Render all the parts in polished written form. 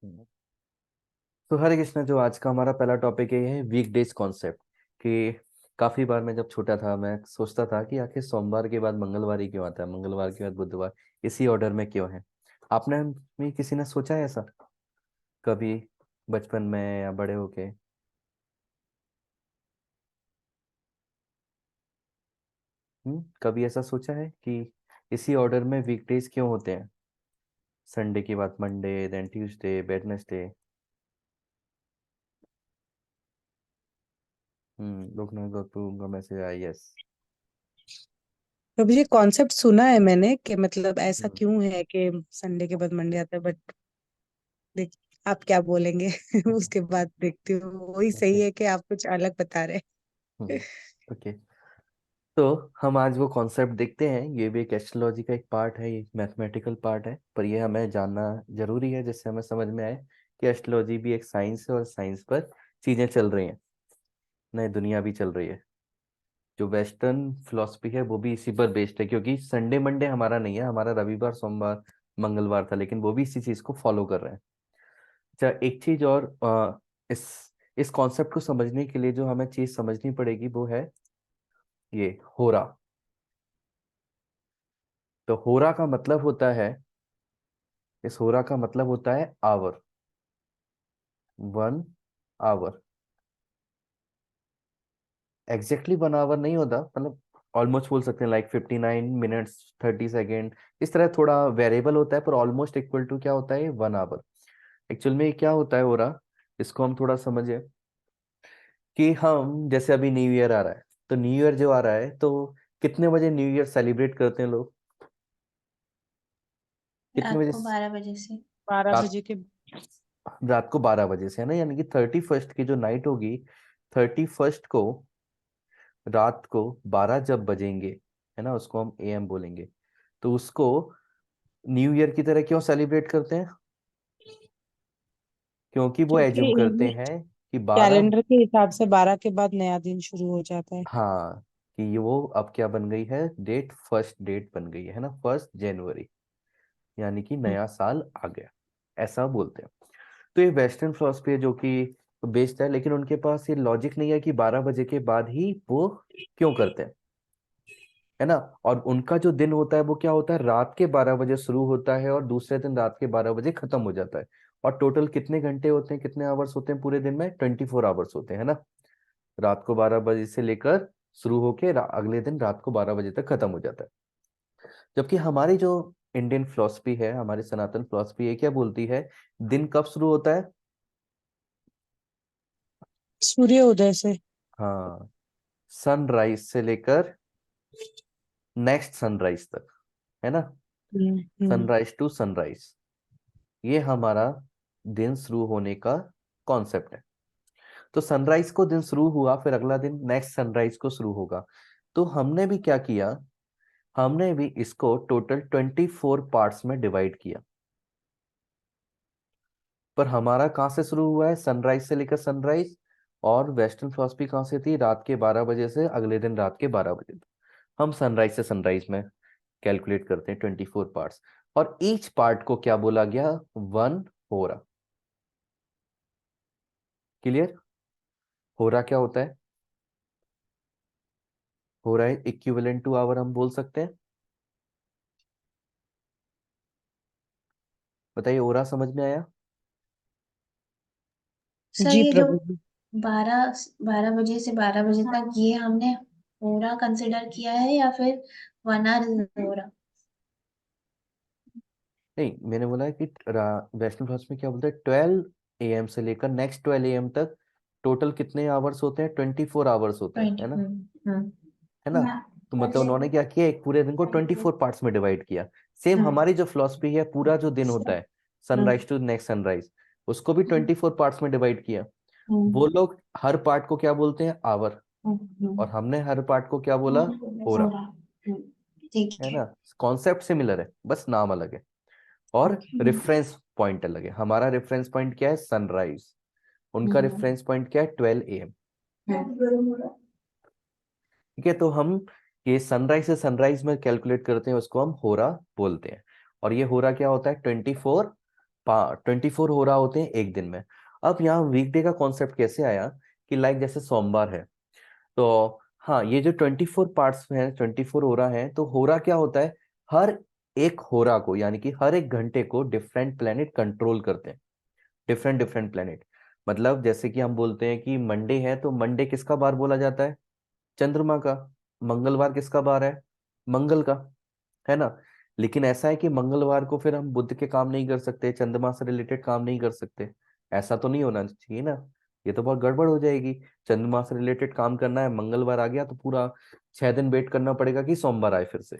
हम्म। तो हरे कृष्णा, जो आज का हमारा पहला टॉपिक है वीकडेज कॉन्सेप्ट। कि काफी बार मैं जब छोटा था मैं सोचता था कि आखिर सोमवार के बाद मंगलवार ही क्यों आता है, मंगलवार के बाद बुधवार, इसी ऑर्डर में क्यों है। आपने में किसी ने सोचा है ऐसा कभी, बचपन में या बड़े होके? कभी ऐसा सोचा है कि इसी ऑर्डर में वीकडेज क्यों होते हैं? संडे के बाद Monday, then Tuesday, Wednesday. Lokanath Gautam का मैसेज आया, यस। कभी ये कॉन्सेप्ट सुना है मैंने कि मतलब ऐसा क्यों है कि संडे के बाद मंडे आता है। बट देख, आप क्या बोलेंगे उसके बाद देखती हूँ। वही सही ओके। है कि आप कुछ अलग बता रहे हैं। ओके। तो हम आज वो कॉन्सेप्ट देखते हैं। ये भी एक एस्ट्रोलॉजी का एक पार्ट है, ये मैथमेटिकल पार्ट है, पर ये हमें जानना जरूरी है जिससे हमें समझ में आए कि एस्ट्रोलॉजी भी एक साइंस है और साइंस पर चीजें चल रही हैं, नई दुनिया भी चल रही है। जो वेस्टर्न फिलोसफी है वो भी इसी पर बेस्ड है, क्योंकि संडे मंडे हमारा नहीं है, हमारा रविवार सोमवार मंगलवार था, लेकिन वो भी इसी चीज को फॉलो कर रहे हैं। अच्छा, एक चीज और, इस इस कॉन्सेप्ट को समझने के लिए जो हमें चीज समझनी पड़ेगी वो है ये होरा। तो होरा का मतलब होता है, इस होरा का मतलब होता है आवर, 1 आवर। एग्जैक्टली 1 आवर नहीं होता, मतलब ऑलमोस्ट बोल सकते हैं, लाइक 59 मिनट्स 30 सेकेंड। इस तरह थोड़ा वेरिएबल होता है, पर ऑलमोस्ट इक्वल टू क्या होता है, 1 आवर। एक्चुअल में ये क्या होता है होरा, इसको हम थोड़ा समझे। कि हम जैसे अभी न्यू ईयर आ रहा है, तो न्यू ईयर जो आ रहा है, तो कितने बजे न्यू ईयर सेलिब्रेट करते हैं लोग? कितने रात बजे? को 12 बजे से। 12 बजे रात के। रात को 12 बजे से, है ना, यानी कि 31st की जो नाइट होगी, 31st को रात को 12 जब बजेंगे, है ना, उसको हम एएम बोलेंगे। तो उसको न्यू ईयर की तरह क्यों सेलिब्रेट करते हैं? क्योंकि वो क्योंकि एज्यूम करते इंडियन हैं कि 12। कैलेंडर के हिसाब से 12 के बाद नया दिन शुरू हो जाता है। हाँ, कि ये वो अब क्या बन गई है डेट, फर्स्ट डेट बन गई है ना, 1 जनवरी, यानी कि हम्म। नया साल आ गया, ऐसा बोलते हैं। तो ये वेस्टर्न फिलोसफी है जो कि बेस्ड है, लेकिन उनके पास ये लॉजिक नहीं है कि 12 बजे के बाद ही वो क्यों करते हैं, है ना। और उनका जो दिन होता है वो क्या होता है, रात के 12 बजे शुरू होता है और दूसरे दिन रात के 12 बजे खत्म हो जाता है। और टोटल कितने घंटे होते हैं, कितने आवर्स होते हैं पूरे दिन में? 24 आवर्स होते हैं, ना। रात को 12 बजे से लेकर शुरू होके अगले दिन रात को 12 बजे तक खत्म हो जाता है। जबकि हमारी जो इंडियन फिलोसफी है, हमारी सनातन फिलोसफी है, क्या बोलती है, दिन कब शुरू होता है? सूर्य उदय से। हाँ, सनराइज से लेकर नेक्स्ट सनराइज तक, है ना। हम्म। हम्म। सनराइज टू सनराइज, ये हमारा दिन शुरू होने का कॉन्सेप्ट है। तो सनराइज को दिन शुरू हुआ, फिर अगला दिन नेक्स्ट सनराइज को शुरू होगा। तो हमने भी क्या किया, हमने भी इसको टोटल 24 पार्ट्स में डिवाइड किया। पर हमारा कहाँ से शुरू हुआ है, सनराइज से लेकर सनराइज। और वेस्टर्न फिलोसफी कहाँ से थी, रात के 12 बजे से अगले दिन रात के 12 बजे तक। हम सनराइज से सनराइज में कैलकुलेट करते हैं 24 पार्ट्स। और ईच पार्ट को क्या बोला गया, 1 होरा। क्लियर? होरा क्या होता है? होरा इक्विवेलेंट टू आवर हम बोल सकते हैं। बताइए, होरा समझ में आया? सर जी ये जो प्रभु जी। 12 12 बजे से 12 बजे तक, ये हमने पूरा कंसिडर किया है या फिर 1 आवर पूरा? नहीं, मैंने बोला है कि वैष्णव फिलोसफी में क्या बोलते हैं, 12 AM से लेकर नेक्स्ट 12 AM तक टोटल कितने आवर्स होते हैं, 24 आवर्स होते हैं, है 20। ना। हम्म। है ना। तो मतलब उन्होंने क्या किया, एक पूरे दिन को 24 पार्ट्स में डिवाइड किया। सेम हमारी जो फिलोसफी है, पूरा जो दिन होता है, सनराइज टू नेक्स्ट सनराइज, उसको भी 24 पार्ट्स में डिवाइड किया। वो लोग हर पार्ट को क्या बोलते हैं, आवर। और हमने हर पार्ट को क्या बोला, होरा। पूरा। ठीक है है। ना। कॉन्सेप्ट सिमिलर है, बस नाम अलग है। और रेफरेंस पॉइंट अलग है। हमारा रेफरेंस पॉइंट क्या है, सनराइज। उनका रेफरेंस पॉइंट क्या है, 12 AM। ठीक है, तो हम ये सनराइज से सनराइज में कैलकुलेट करते हैं, उसको हम होरा बोलते हैं। और ये होरा क्या होता है, 24 24 हो रहा होते हैं एक दिन में। अब यहाँ वीकडे का कॉन्सेप्ट कैसे आया कि लाइक जैसे सोमवार है, तो हाँ ये जो 24 पार्ट्स हैं, 24 हो रहा है, तो हो रहा क्या होता है, हर एक होरा को यानी कि हर एक घंटे को डिफरेंट प्लेनेट कंट्रोल करते हैं, डिफरेंट डिफरेंट प्लेनेट। मतलब जैसे कि हम बोलते हैं कि मंडे है, तो मंडे किसका बार बोला जाता है, चंद्रमा का। मंगलवार किसका बार है, मंगल का, है ना। लेकिन ऐसा है कि मंगलवार को फिर हम बुध के काम नहीं कर सकते, चंद्रमा से रिलेटेड काम नहीं कर सकते, ऐसा तो नहीं होना चाहिए ना, ये तो बहुत गड़बड़ हो जाएगी। चंद्रमा से रिलेटेड काम करना है, मंगलवार आ गया तो पूरा 6 दिन वेट करना पड़ेगा कि सोमवार आए फिर से।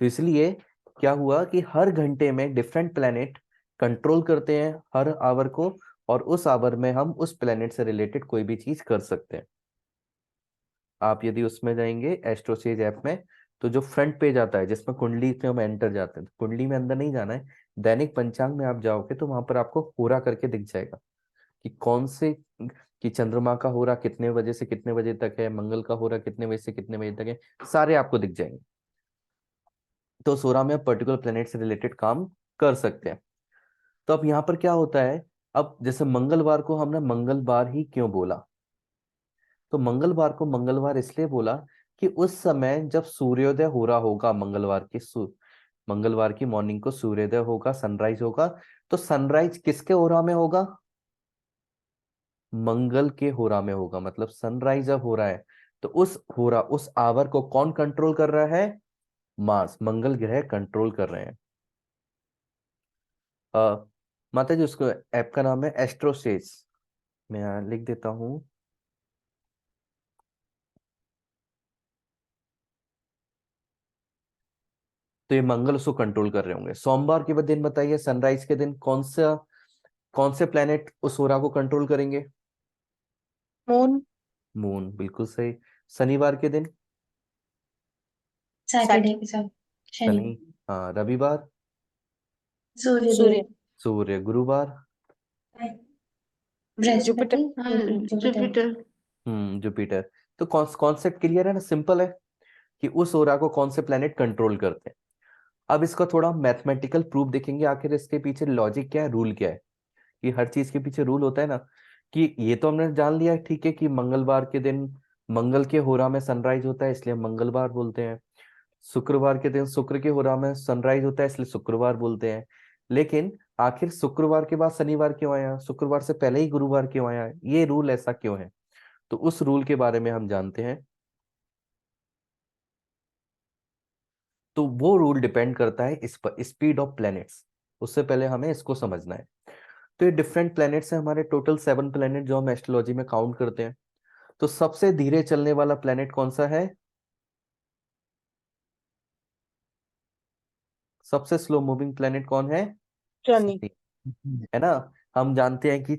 तो इसलिए क्या हुआ कि हर घंटे में डिफरेंट प्लेनेट कंट्रोल करते हैं हर आवर को, और उस आवर में हम उस प्लेनेट से रिलेटेड कोई भी चीज कर सकते हैं। आप यदि उसमें जाएंगे एस्ट्रोसेज ऐप में, तो जो फ्रंट पेज आता है जिसमें कुंडली में हम एंटर जाते हैं, तो कुंडली में अंदर नहीं जाना है, दैनिक पंचांग में आप जाओगे तो वहां पर आपको होरा करके दिख जाएगा कि कौन से, कि चंद्रमा का होरा कितने बजे से कितने बजे तक है, मंगल का होरा कितने बजे से कितने बजे तक है, सारे आपको दिख जाएंगे। तो उस होरा में आप पर्टिकुलर प्लेनेट से रिलेटेड काम कर सकते हैं। तो अब यहाँ पर क्या होता है, अब जैसे मंगलवार को हमने मंगलवार ही क्यों बोला, तो मंगलवार को मंगलवार इसलिए बोला कि उस समय जब सूर्योदय हो रहा होगा, मंगलवार की मॉर्निंग को सूर्योदय होगा, सनराइज होगा, तो सनराइज किसके होरा में होगा, मंगल के होरा में होगा। मतलब सनराइज जब हो रहा है तो उस होरा, उस आवर को कौन कंट्रोल कर रहा है, मार्स, मंगल ग्रह कंट्रोल कर रहे हैं। माता जी उसको ऐप का नाम है एस्ट्रोसेज, मैं यहाँ लिख देता हूँ। तो ये मंगल उसको कंट्रोल कर रहे होंगे। सोमवार के दिन बताइए, सनराइज के दिन कौन से प्लेनेट उस होरा को कंट्रोल करेंगे, मून। मून, बिल्कुल सही। शनिवार के दिन, सैटरडे के साथ शनि, शनि। हाँ, रविवार, सूर्यदेव, सूर्य। सूर्य। गुरुवार, जुपिटर। बृहस्पति, हाँ, जुपिटर। जुपिटर। जुपिटर। तो कॉन्सेप्ट क्लियर है ना, सिंपल है कि उस होरा को कौन से प्लेनेट कंट्रोल करते हैं। अब इसका थोड़ा मैथमेटिकल प्रूफ देखेंगे, आखिर इसके पीछे लॉजिक क्या है, रूल क्या है, कि हर चीज के पीछे रूल होता है ना। कि ये तो हमने जान लिया ठीक है कि मंगलवार के दिन मंगल के होरा में सनराइज होता है इसलिए हम मंगलवार बोलते हैं, शुक्रवार के दिन शुक्र के होरा में सनराइज होता है इसलिए शुक्रवार बोलते हैं। लेकिन आखिर शुक्रवार के बाद शनिवार क्यों आया, शुक्रवार से पहले ही गुरुवार क्यों आया, ये रूल ऐसा क्यों है, तो उस रूल के बारे में हम जानते हैं। तो वो रूल डिपेंड करता है इस पर, स्पीड ऑफ प्लैनेट्स। उससे पहले हमें इसको समझना है। तो ये डिफरेंट प्लैनेट्स हैं हमारे, टोटल 7 प्लैनेट जो हम एस्ट्रोलॉजी में काउंट करते हैं। तो सबसे धीरे चलने वाला प्लैनेट कौन सा है, सबसे स्लो मूविंग प्लैनेट कौन है, शनि। शनि, है ना। हम जानते हैं कि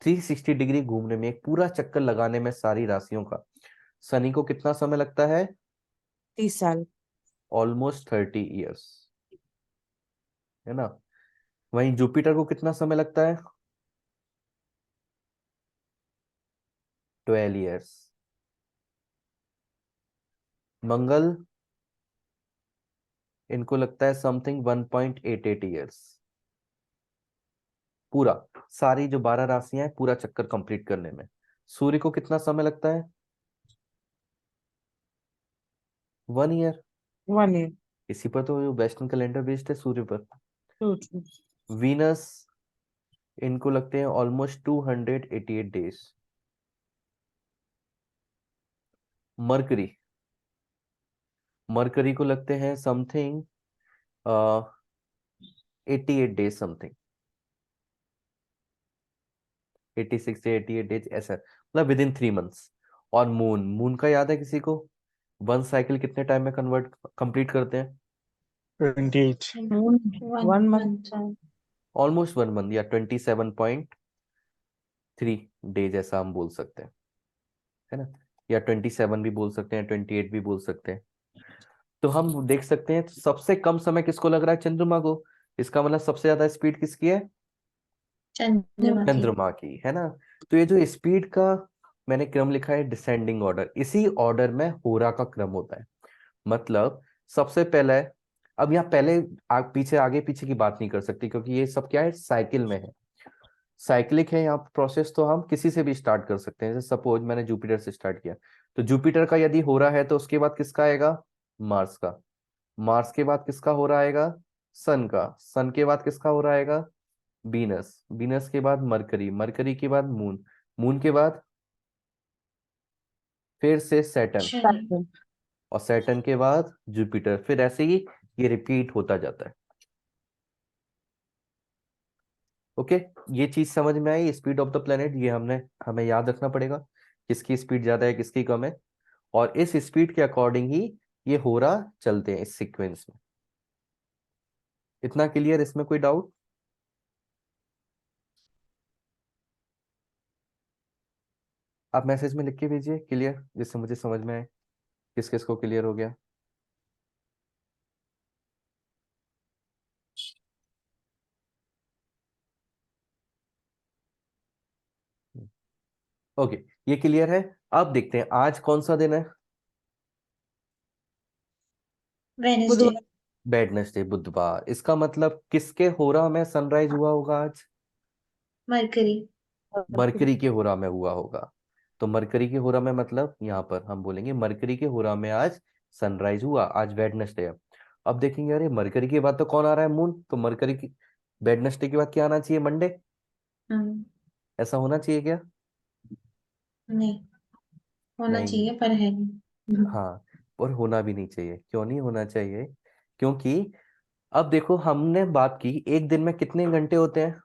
360 डिग्री घूमने में, एक पूरा चक्कर लगाने में सारी राशियों का, शनि को कितना समय लगता है, 30 साल। ऑलमोस्ट 30 ईयर्स, है ना। वहीं जुपिटर को कितना समय लगता है, 12 ईयर्स। मंगल, इनको लगता है समथिंग 1.88 ईयर्स, पूरा, सारी जो 12 राशियां हैं पूरा चक्कर कंप्लीट करने में। सूर्य को कितना समय लगता है, 1 ईयर। 1 year। इसी पर तो वेस्टर्न कैलेंडर बेस्ड है, सूर्य पर। True। वीनस, इनको लगते हैं ऑलमोस्ट 288 डेज। मरकरी, मरकरी को लगते हैं समथिंग 88 डेज, समथिंग 86 से 88 डेज, ऐसा मतलब विद इन 3 मंथ्स। और मून, मून का याद है किसी को, वन साइकिल कितने टाइम में कन्वर्ट कंप्लीट करते हैं, 28। Moon. 1 month। Month. Almost 1 month, या 27.3 डेज ऐसा हम बोल सकते हैं, है ना। या 27 भी बोल सकते हैं, 28 भी बोल सकते हैं। तो हम देख सकते हैं सबसे कम समय किसको लग रहा है, चंद्रमा को। इसका मतलब सबसे ज्यादा स्पीड किसकी है, चंद्रमा की। चंद्रमा की, है ना। तो ये जो स्पीड का मैंने क्रम लिखा है डिसेंडिंग ऑर्डर, इसी ऑर्डर में होरा का क्रम होता है। मतलब सबसे पहले अब यहाँ पहले पीछे आगे पीछे की बात नहीं कर सकती, क्योंकि ये सब क्या है, साइकिल में है, साइक्लिक है यहाँ प्रोसेस। तो हम किसी से भी स्टार्ट कर सकते हैं, जैसे सपोज मैंने जुपिटर से स्टार्ट किया, तो जुपिटर का यदि हो रहा है तो उसके बाद किसका आएगा, मार्स का। मार्स के बाद किसका हो रहा आएगा, सन का। सन के बाद किसका हो रहा आएगा, बीनस। बीनस के बाद मरकरी। मरकरी के बाद मून। मून के बाद फिर से सैटर्न, शनि। और सैटर्न के बाद जुपिटर। फिर ऐसे ही ये रिपीट होता जाता है। ओके, ये चीज समझ में आई, स्पीड ऑफ द प्लेनेट। ये हमें याद रखना पड़ेगा, किसकी स्पीड ज्यादा है किसकी कम है, और इस स्पीड के अकॉर्डिंग ही ये हो रहा चलते हैं इस सीक्वेंस में। इतना क्लियर, इसमें कोई डाउट? आप मैसेज में लिख के भेजिए क्लियर, जिससे मुझे समझ में आए किस किस को क्लियर हो गया। ओके, ये क्लियर है। अब देखते हैं आज कौन सा दिन है। वेडनेसडे। बुधवार। वेडनेसडे, बुधवार। इसका मतलब किसके होरा में सनराइज हुआ होगा आज, मरकरी। मरकरी के होरा में हुआ होगा। तो मरकरी के होरा में मतलब यहाँ पर हम बोलेंगे मरकरी के होरा में आज सनराइज हुआ, आज वेडनेसडे है। अब देखेंगे अरे मरकरी के बाद तो कौन आ रहा है, मून। तो मरकरी की वेडनेसडे के बाद क्या आना चाहिए, मंडे। हम्म, ऐसा होना चाहिए क्या? नहीं होना नहीं, चाहिए पर है नहीं। हाँ, और होना भी नहीं चाहिए। क्यों नहीं होना चाहिए? क्योंकि अब देखो, हमने बात की एक दिन में कितने घंटे होते हैं,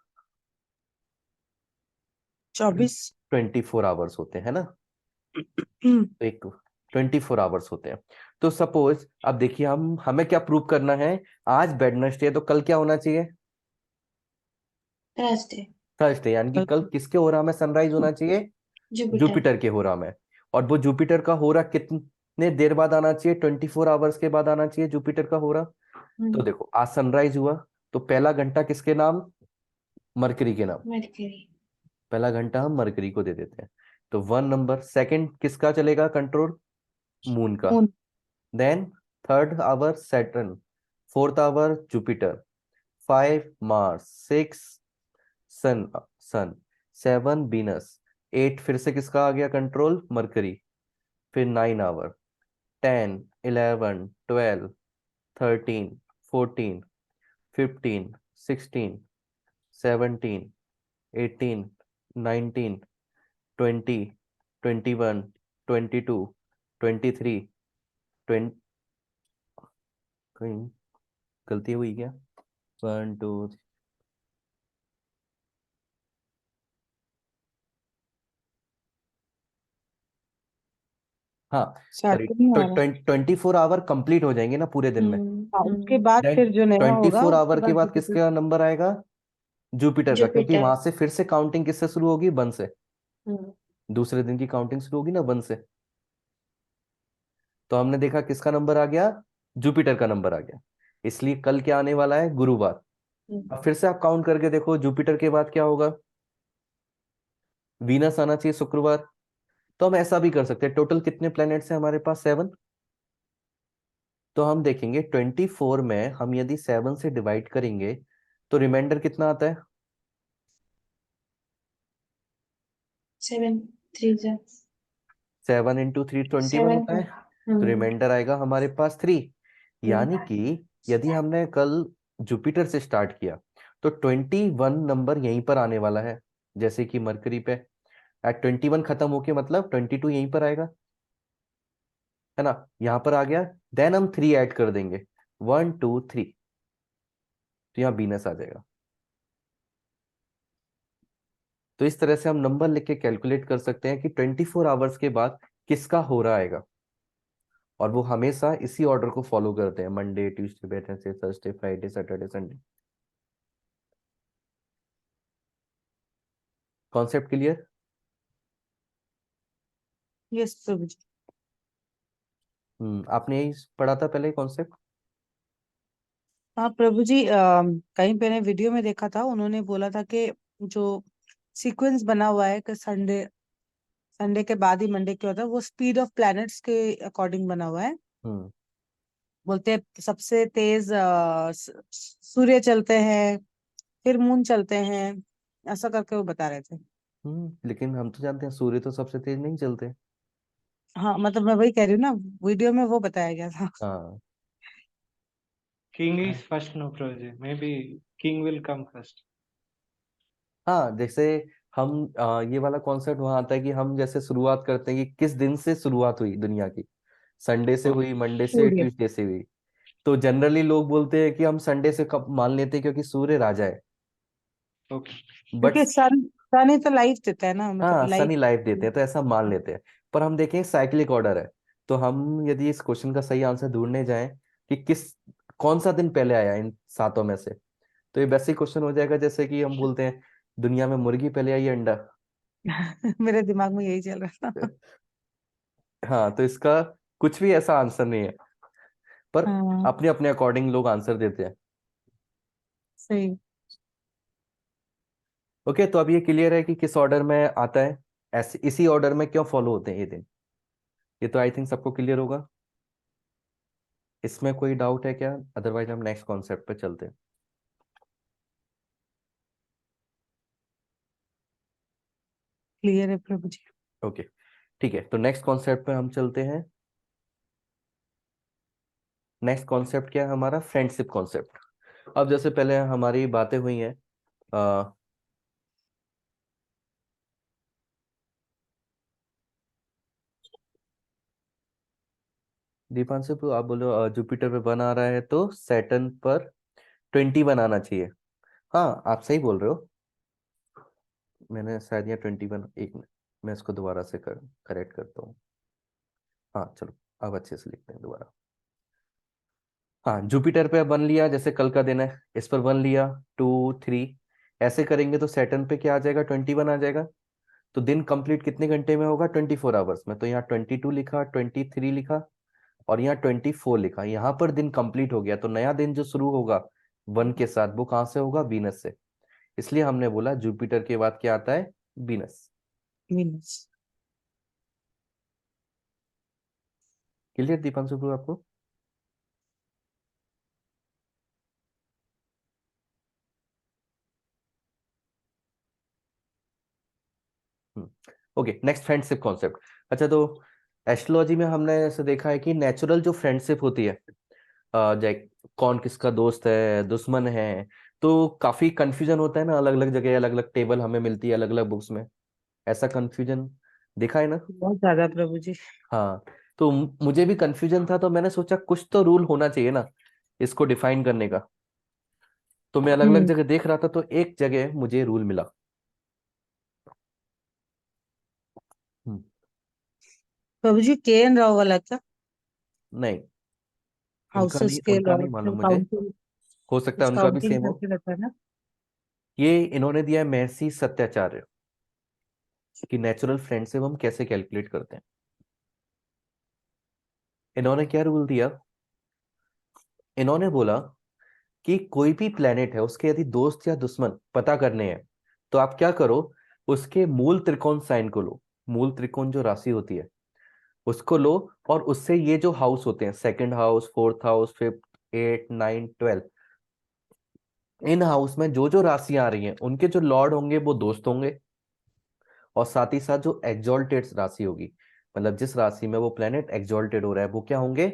24। 24 आवर्स होते हैं ना। तो एक 24 आवर्स होते हैं। तो सपोज अब देखिए, हमें क्या प्रूव करना है, आज वेडनेसडे है तो कल क्या होना चाहिए, थर्सडे। थर्सडे। यानी कि कल किसके होरा में सनराइज होना चाहिए, जुपिटर। जुपिटर के होरा में। और वो जुपिटर का होरा कितने देर बाद आना चाहिए, 24 आवर्स के बाद आना चाहिए जुपिटर का होरा। तो देखो आज सनराइज हुआ, तो पहला घंटा किसके नाम, मरकरी के नाम। मरकरी। पहला घंटा हम मरकरी को दे देते हैं। तो 1 नंबर। सेकंड किसका चलेगा कंट्रोल, मून का। Moon. Then third hour Saturn, fourth hour Jupiter, 5 Mars, 6 sun, sun 7 Venus, 8 फिर से किसका आ गया कंट्रोल, मरकरी। फिर 9 आवर, 10, 11, 12, 13, 14, 15, 16, 17, 18, 19, 20, 21, 22, 23, 20। कहीं गलती हुई क्या, 1 2। हाँ, सॉरी, सैटर्न नहीं आ रहा। 24 आवर कंप्लीट हो जाएंगे ना पूरे दिन में। हाँ, उसके बाद देन फिर जो नया ट्वेंटी होगा फोर उसके आवर के बाद बाद जुपिटर। किसका नंबर आएगा, जुपिटर का, क्योंकि जुपिटर। वहां से फिर से काउंटिंग किससे शुरू होगी, 1 से। हम्म, दूसरे दिन की काउंटिंग शुरू होगी ना 1 से। तो हमने देखा किसका नंबर आ गया, जुपिटर का नंबर आ गया। इसलिए कल क्या आने वाला है, गुरुवार। अब फिर से आप काउंट करके देखो, जुपिटर के बाद क्या होगा, वीनस आना चाहिए शुक्रवार। तो हम ऐसा भी कर सकते हैं, टोटल कितने प्लैनेट्स हैं हमारे पास, 7। तो हम देखेंगे 24 में हम यदि 7 से डिवाइड करेंगे तो रिमाइंडर कितना आता है, 7 3 जा 7 × 3 21 7। होता है। तो रिमाइंडर आएगा हमारे पास 3। यानी कि यदि हमने कल जुपिटर से स्टार्ट किया तो 21 नंबर यहीं पर आने वाला है, जैसे कि मरकरी पे एट 21 खत्म होके मतलब 22 यहीं पर आएगा, है ना, यहाँ पर आ गया। देन हम 3 ऐड कर देंगे, 1 2 3, तो यहाँ बीनस आ जाएगा। तो इस तरह से हम नंबर लिख के कैलकुलेट कर सकते हैं कि 24 आवर्स के बाद किसका हो रहा आएगा। और वो हमेशा इसी ऑर्डर को फॉलो करते हैं, Monday Tuesday Wednesday Thursday Friday Saturday Sunday. Concept clear? Yes प्रभु जी। आपने यही पढ़ा था पहले कॉन्सेप्ट? हाँ प्रभु जी, कहीं मैंने वीडियो में देखा था, उन्होंने बोला था कि जो सीक्वेंस बना हुआ है कि संडे संडे के बाद ही मंडे क्या होता है, वो स्पीड ऑफ प्लैनेट्स के अकॉर्डिंग बना हुआ है। हम्म बोलते हैं सबसे तेज सूर्य चलते हैं, फिर मून चलते हैं, ऐसा करके वो बता रहे थे। लेकिन हम तो जानते हैं सूर्य तो सबसे तेज नहीं चलते। हाँ मतलब मैं वही कह रही हूँ ना, वीडियो में वो बताया गया था। हाँ King is first, no Prabhuji. Maybe King will come first. हाँ, जैसे हम ये वाला कॉन्सेप्ट वहां आता है कि हम जैसे शुरुआत करते हैं कि किस दिन से शुरुआत हुई दुनिया की। संडे से Okay. हुई, मंडे से, सूर्य। ट्यूसडे से हुई। तो जनरली लोग बोलते हैं कि हम संडे से कब मान लेते हैं क्योंकि सूर्य राजा है। Okay. बट क्योंकि सन ही तो लाइफ देता है ना, मतलब हाँ, लाइफ। सनी लाइफ देते हैं तो ऐसा मान लेते हैं। पर हम देखें साइक्लिक ऑर्डर है। तो हम यदि इस क्वेश्चन का सही आंसर ढूंढने जाएं कि कौन सा दिन पहले आया इन सातों में से, तो ये वैसे ही क्वेश्चन हो जाएगा जैसे कि हम बोलते हैं दुनिया में मुर्गी पहले आई या अंडा। मेरे दिमाग में यही चल रहा था। हाँ, तो इसका कुछ भी ऐसा आंसर नहीं है, पर हाँ अपने अपने अकॉर्डिंग लोग आंसर देते हैं। सही। ओके, तो अब ये क्लियर है कि किस ऑर्डर में आता है, ऐसे इसी ऑर्डर में क्यों फॉलो होते हैं ये दिन। ये तो आई थिंक सबको क्लियर होगा। इसमें कोई डाउट है क्या? अदरवाइज हम नेक्स्ट कॉन्सेप्ट पे चलते हैं। क्लियर है प्रभु जी। ओके, ठीक है, तो नेक्स्ट कॉन्सेप्ट पे हम चलते हैं। नेक्स्ट कॉन्सेप्ट क्या है हमारा? Friendship concept. अब जैसे पहले हमारी बातें हुई हैं, दीपांशु आप बोलो जुपिटर पे 1 आ रहा है तो सैटर्न पर 21 आना चाहिए। हाँ, आप सही बोल रहे हो। मैंने शायद यहाँ 21, एक मिनट, मैं इसको दोबारा से करेक्ट करता हूँ। हाँ चलो, अब अच्छे से लिखते हैं दोबारा। हाँ, जुपिटर पे 1 लिया, जैसे कल का दिन है, इस पर 1 लिया, 2 3, ऐसे करेंगे तो सैटर्न पे क्या आ जाएगा? 21 आ जाएगा। तो दिन कंप्लीट कितने घंटे में होगा? 24 आवर्स में। तो यहाँ 22 लिखा, 23 लिखा, और यहाँ 24 लिखा। यहाँ पर दिन कंप्लीट हो गया, तो नया दिन जो शुरू होगा 1 के साथ, वो कहाँ से होगा? वीनस से। इसलिए हमने बोला जुपिटर के बाद क्या आता है? Venus. Means. Clear Deepanshu bro आपको? Okay, next friendship concept. अच्छा, तो एस्ट्रोलॉजी में हमने ऐसे देखा है कि नेचुरल जो फ्रेंडशिप होती है, जैसे कौन किसका दोस्त है, दुश्मन है, तो काफी कंफ्यूजन होता है ना, अलग अलग जगह अलग अलग टेबल हमें मिलती है अलग अलग बुक्स में। ऐसा कंफ्यूजन देखा है ना? बहुत ज्यादा प्रभु जी। हाँ, तो मुझे भी कंफ्यूजन था, तो मैंने सोचा कुछ तो रूल होना चाहिए ना इसको डिफाइन करने का। तो मैं अलग अलग हम्म। जगह देख रहा था, तो एक जगह मुझे रूल मिला। हम्म, प्रभु जी के एन राव वाला क्या? नहीं, उनका हाउसेस नहीं, के उनका लॉर्ड नहीं मालूम जो मुझे। काउंटिंग, हो सकता कुछ है उनका भी काउंटिंग सेम हो। करके रहता है ना। ये इन्होंने दिया है महर्षि सत्याचार्य, कि नेचुरल फ्रेंडशिप हम कैसे कैलकुलेट करते हैं। इन्होंने क्या रूल दिया? इन्होंने बोला कि कोई भी प्लेनेट है, उसके यदि दोस्त या दुश्मन पता करने हैं, तो आप क्या करो, उसके मूल त्रिकोण साइन को लो। मूल त्रिकोण जो राशि होती है उसको लो, और उससे ये जो हाउस होते हैं, second house, fourth house, fifth, 8 9 12, in house में जो जो राशियां आ रही हैं उनके जो लॉर्ड होंगे वो दोस्त होंगे, और साथ ही साथ जो एग्जॉल्टेड राशि होगी, मतलब जिस राशि में वो प्लेनेट एग्जॉल्टेड हो रहा है, वो क्या होंगे?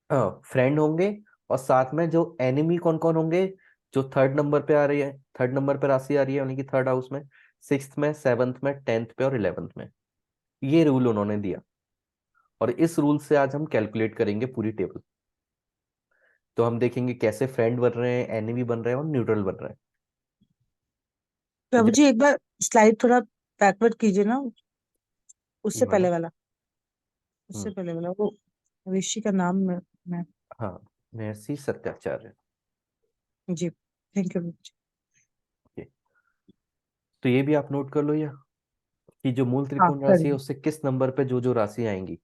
फ्रेंड होंगे। और साथ में जो एनिमी कौन कौन होंगे? जो थर्ड नंबर पे आ रही है, थर्ड नंबर पे राशि आ रही है, यानी कि थर्ड हाउस में, सिक्स्थ में, सेवंथ में, 10th पे और 11th में। ये रूल उन्होंने दिया, और इस रूल से आज हम कैलकुलेट करेंगे पूरी टेबल। तो हम देखेंगे कैसे फ्रेंड बन रहे हैं, एनिमी बन रहे हैं और न्यूट्रल बन रहे हैं। तो प्रभु जी एक बार स्लाइड थोड़ा बैकवर्ड कीजिए ना, ये उससे वाला। पहले वाला, उससे हम्म, पहले वाला वो ऋषि का नाम मैं। हाँ, महर्षि सत्याचार्य। जी थैंक यू प्रभु जी। ये, तो ये भी आप नोट कर लो, या कि जो मूल हाँ त्रिकोण राशि है करिए। उससे किस नंबर पे जो जो राशि आएंगी।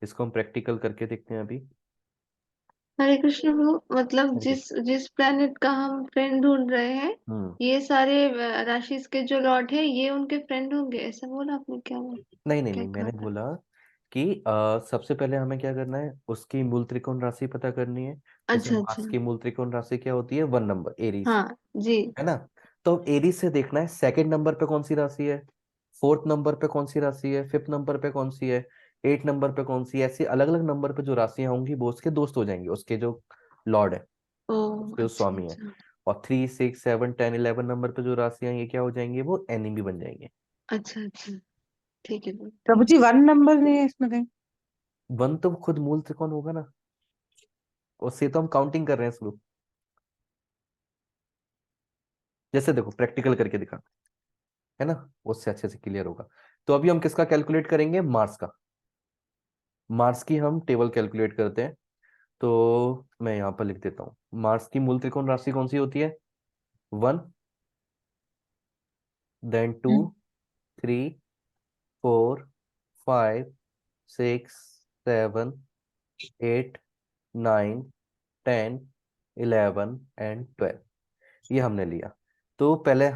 इसको हम प्रैक्टिकल करके देखते हैं अभी। हरे कृष्ण प्रभु, मतलब हरे जिस कृष्ण। जिस प्लेनेट का हम फ्रेंड ढूंढ रहे हैं, हम्म, ये सारे राशिस के जो लॉर्ड है ये उनके फ्रेंड होंगे, ऐसा बोला आपने? क्या नहीं नहीं क्या नहीं, कहा मैंने था? बोला कि सबसे पहले हमें क्या करना है, उसकी मूल त्रिकोण राशि पता करनी है। जैसे अच्छा मार्स अच्छा। की मूल त्रिकोण राशि क्या होती है, 1 नंबर एरीज, हाँ जी। है ना। तो एरीज से देखना है सेकंड नंबर पे कौन सी राशि है, फोर्थ नंबर पे कौन सी राशि है, फिफ्थ नंबर पे कौन सी है, 8 नंबर पे कौन सी है। ऐसी अलग अलग नंबर पे जो राशियां होंगी वो उसके दोस्त हो जाएंगे, उसके जो लॉर्ड है, ओ उसके जो अच्छा स्वामी है। अच्छा। और 3, 6, 7, 10, 11 नंबर पे जो राशियां ये क्या हो जाएंगे, वो एनिमी बन जाएंगे। अच्छा अच्छा ठीक है सर। प्रभु जी 1 नंबर नहीं है इसमें कहीं? 1 तो खुद मूल त्रिकोण होगा ना, उससे तो हम काउंटिंग कर रहे हैं इसको। जैसे देखो प्रैक्टिकल करके दिखा, है ना, उससे अच्छे से क्लियर होगा। तो अभी हम किसका कैलकुलेट करेंगे, मार्स का। मार्स की हम टेबल कैलकुलेट करते हैं। तो मैं यहाँ पर लिख देता हूँ, मार्स की मूल त्रिकोण राशि कौन सी होती है, 1, देन 2, 3, 4, 5, 6, 7, 8, 9, 10, 11 एंड 12, ये हमने लिया। तो पहले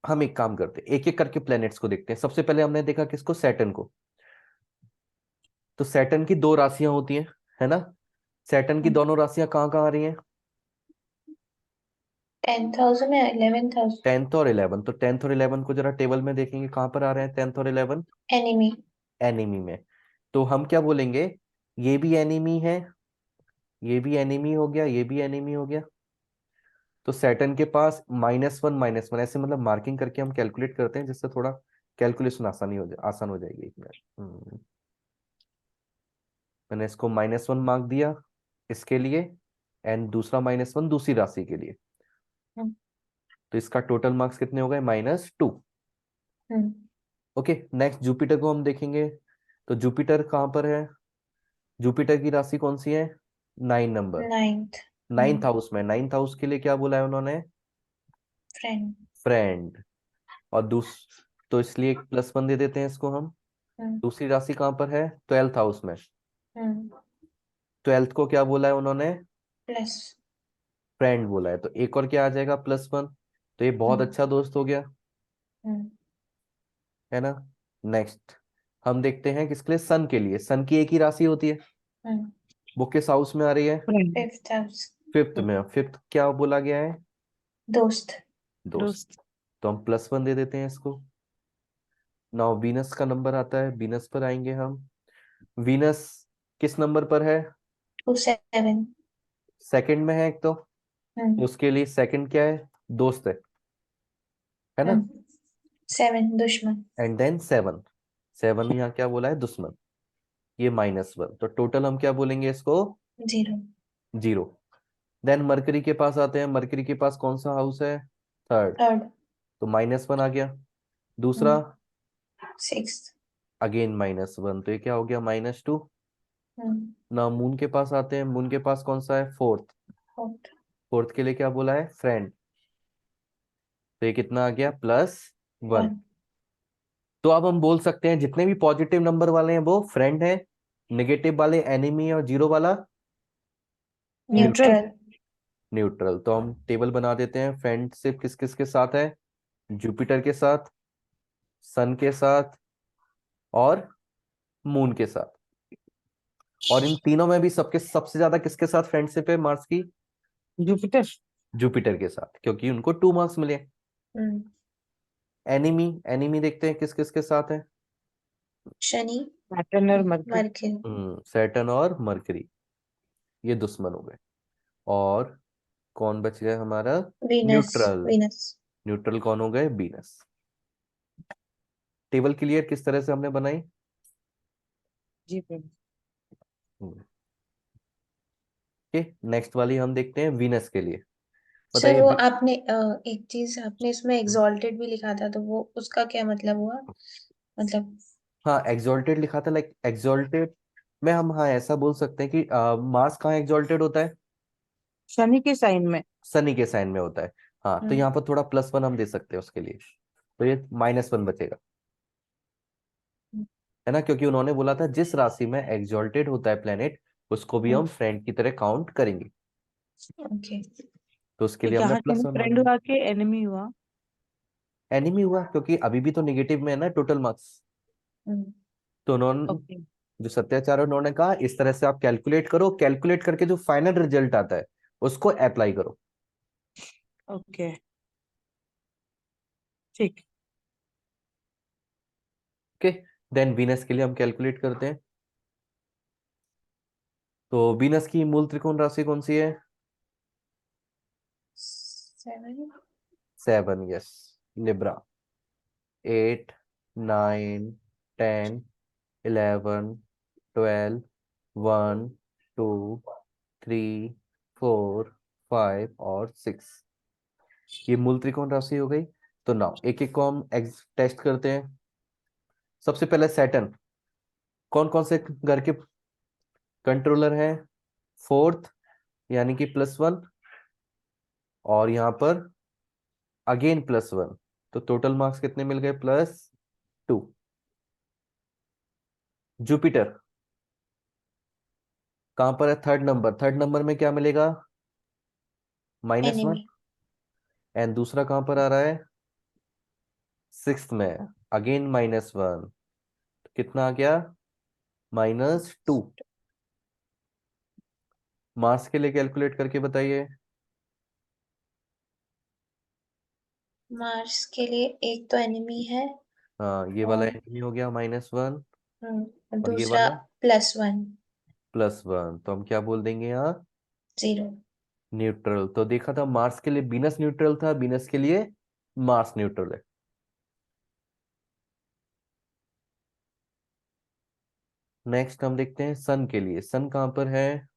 हम एक काम करते हैं, एक एक करके प्लैनेट्स को देखते हैं। सबसे पहले हमने देखा किसको, सैटर्न को। तो सैटर्न की 2 राशियां होती हैं, है ना। सैटर्न की दोनों राशियां कहाँ कहाँ आ रही हैं, 10th हाउस में 11th हाउस 10th और 11th। तो 10th और 11th को जरा टेबल में देखेंगे कहाँ पर आ रहे हैं 10th और 11th, एनिमी। एनिमी में। तो हम क्या बोलेंगे, ये भी एनिमी है, ये भी एनिमी हो गया, ये भी एनिमी हो गया। तो सैटर्न के पास -1 ऐसे मतलब मार्किंग करके हम कैलकुलेट करते हैं, जिससे थोड़ा कैलकुलेशन आसान हो जाएगी। एक मिनट, मैंने इसको -1 मार्क दिया इसके लिए, एंड दूसरा -1 दूसरी राशि के लिए। हम्म, तो इसका टोटल मार्क्स कितने हो गए, -2। हम्म, ओके, नेक्स्ट जुपिटर को हम देखेंगे। तो जुपिटर कहाँ पर है, जुपिटर की राशि कौन सी है, 9 नंबर, 9th। 9th हाउस में। 9th हाउस के लिए क्या बोला है उन्होंने, फ्रेंड। फ्रेंड। और तो इसलिए एक +1 दे देते हैं इसको हम। दूसरी राशि कहाँ पर है, 12th हाउस में। 12th को क्या बोला है उन्होंने, प्लस। फ्रेंड बोला है। तो एक और क्या आ जाएगा, +1। तो ये बहुत अच्छा दोस्त हो गया, है ना। नेक्स्ट हम देखते हैं किसके लिए, सन के लिए। सन की एक ही राशि होती है, वो किस हाउस में आ रही है, फ्रेंड। 5th house. फिफ्थ में। फिफ्थ क्या बोला गया है, दोस्त। दोस्त। दोस्त। तो हम +1 दे देते हैं इसको। नाउ वीनस का नंबर आता है, वीनस पर आएंगे हम। वीनस किस नंबर पर है, 7। सेकंड में है एक तो उसके लिए सेकंड क्या है, दोस्त है ना। 7 दुश्मन। एंड देन 7, 7 यहाँ क्या बोला है, दुश्मन। ये -1, तो टोटल हम क्या बोलेंगे इसको, 0। 0। देन मरकरी के पास आते हैं, मरकरी के पास कौन सा हाउस है, थर्ड। 3rd। तो -1 आ गया। दूसरा 6th। अगेन -1, तो ये क्या हो गया, -2। ना मून के पास आते हैं, मून के पास कौन सा है, फोर्थ। 4th। फोर्थ के लिए क्या बोला है, फ्रेंड। तो ये कितना आ गया, +1। 1। तो अब हम बोल सकते हैं जितने भी पॉजिटिव नंबर वाले हैं वो फ्रेंड है, नेगेटिव वाले एनिमी, और 0 वाला न्यूट्रल। न्यूट्रल। न्यूट्रल। तो हम टेबल बना देते हैं, फ्रेंडशिप किस किस के साथ है, जुपिटर के साथ, सन के साथ, और मून के साथ। और इन तीनों में भी सबके सबसे ज्यादा किसके साथ फ्रेंडशिप है मार्स की, जुपिटर। जुपिटर के साथ, क्योंकि उनको 2 मार्क्स मिले। एनिमी, एनिमी देखते हैं किस किस के साथ है, शनि। सैटर्न और मरकरी। मरकरी। सैटर्न और मरकरी, ये दुश्मन हो गए। और कौन बच गया हमारा, वीनस। न्यूट्रल। वीनस। न्यूट्रल कौन हो गए, वीनस। टेबल क्लियर किस तरह से हमने बनाई, जी प्रभु। नेक्स्ट वाली हम देखते हैं वीनस के लिए। सर बताइए वो आपने एक चीज आपने इसमें एग्जॉल्टेड भी लिखा था, तो वो उसका क्या मतलब हुआ, मतलब। हाँ, एक्सॉल्टेड लिखा था, लाइक एक्सॉल्टेड में हम, हाँ ऐसा बोल सकते हैं कि मार्स कहाँ एक्सॉल्टेड होता है, शनि के साइन में। सनी के साइन में होता है। हाँ, तो यहाँ पर थोड़ा +1 हम दे सकते हैं उसके लिए। तो ये -1 बचेगा, है ना, क्योंकि उन्होंने बोला था जिस राशि में एक्सॉल्टेड होता है प्लेनेट, उसको भी हम फ्रेंड की तरह काउंट करेंगे। ओके। तो उसके तो लिए हमने यहाँ से +1 फ्रेंड माना। हुआ के एनिमी हुआ? एनिमी हुआ, क्योंकि अभी भी तो निगेटिव में है ना टोटल मार्क्स। तो उन्होंने, ओके जो सत्याचार्य उन्होंने कहा इस तरह से आप कैलकुलेट करो, कैलकुलेट करके जो फाइनल रिजल्ट आता है उसको अप्लाई करो। ओके ठीक। ओके, देन वीनस के लिए हम कैलकुलेट करते हैं। तो वीनस की मूल त्रिकोण राशि कौन सी है? 7 7, यस। लिब्रा। 8, 9, 10, 11, 12, 1, 2, 3, 4, 5 और 6, ये मूल त्रिकोण राशि हो गई। तो नाउ एक एक को हम टेस्ट करते हैं। सबसे पहले सैटर्न, कौन कौन से घर के कंट्रोलर है? फोर्थ, यानी कि +1, और यहाँ पर अगेन +1, तो टोटल मार्क्स कितने मिल गए? +2। जुपिटर कहां पर है? Third number. थर्ड नंबर में क्या मिलेगा? -1। एनिमी एंड दूसरा कहां पर आ रहा है? 6th में, अगेन -1, कितना आ गया? -2। मार्क्स के लिए कैलकुलेट करके बताइए। मार्स के लिए एक तो एनिमी है हाँ, ये वाला और एनिमी हो गया -1, और ये दूसरा वाला +1 +1, तो हम क्या बोल देंगे यहाँ? 0। न्यूट्रल। तो देखा था मार्स के लिए वीनस न्यूट्रल था, वीनस के लिए मार्स न्यूट्रल है। नेक्स्ट हम देखते हैं सन के लिए। सन कहां पर है?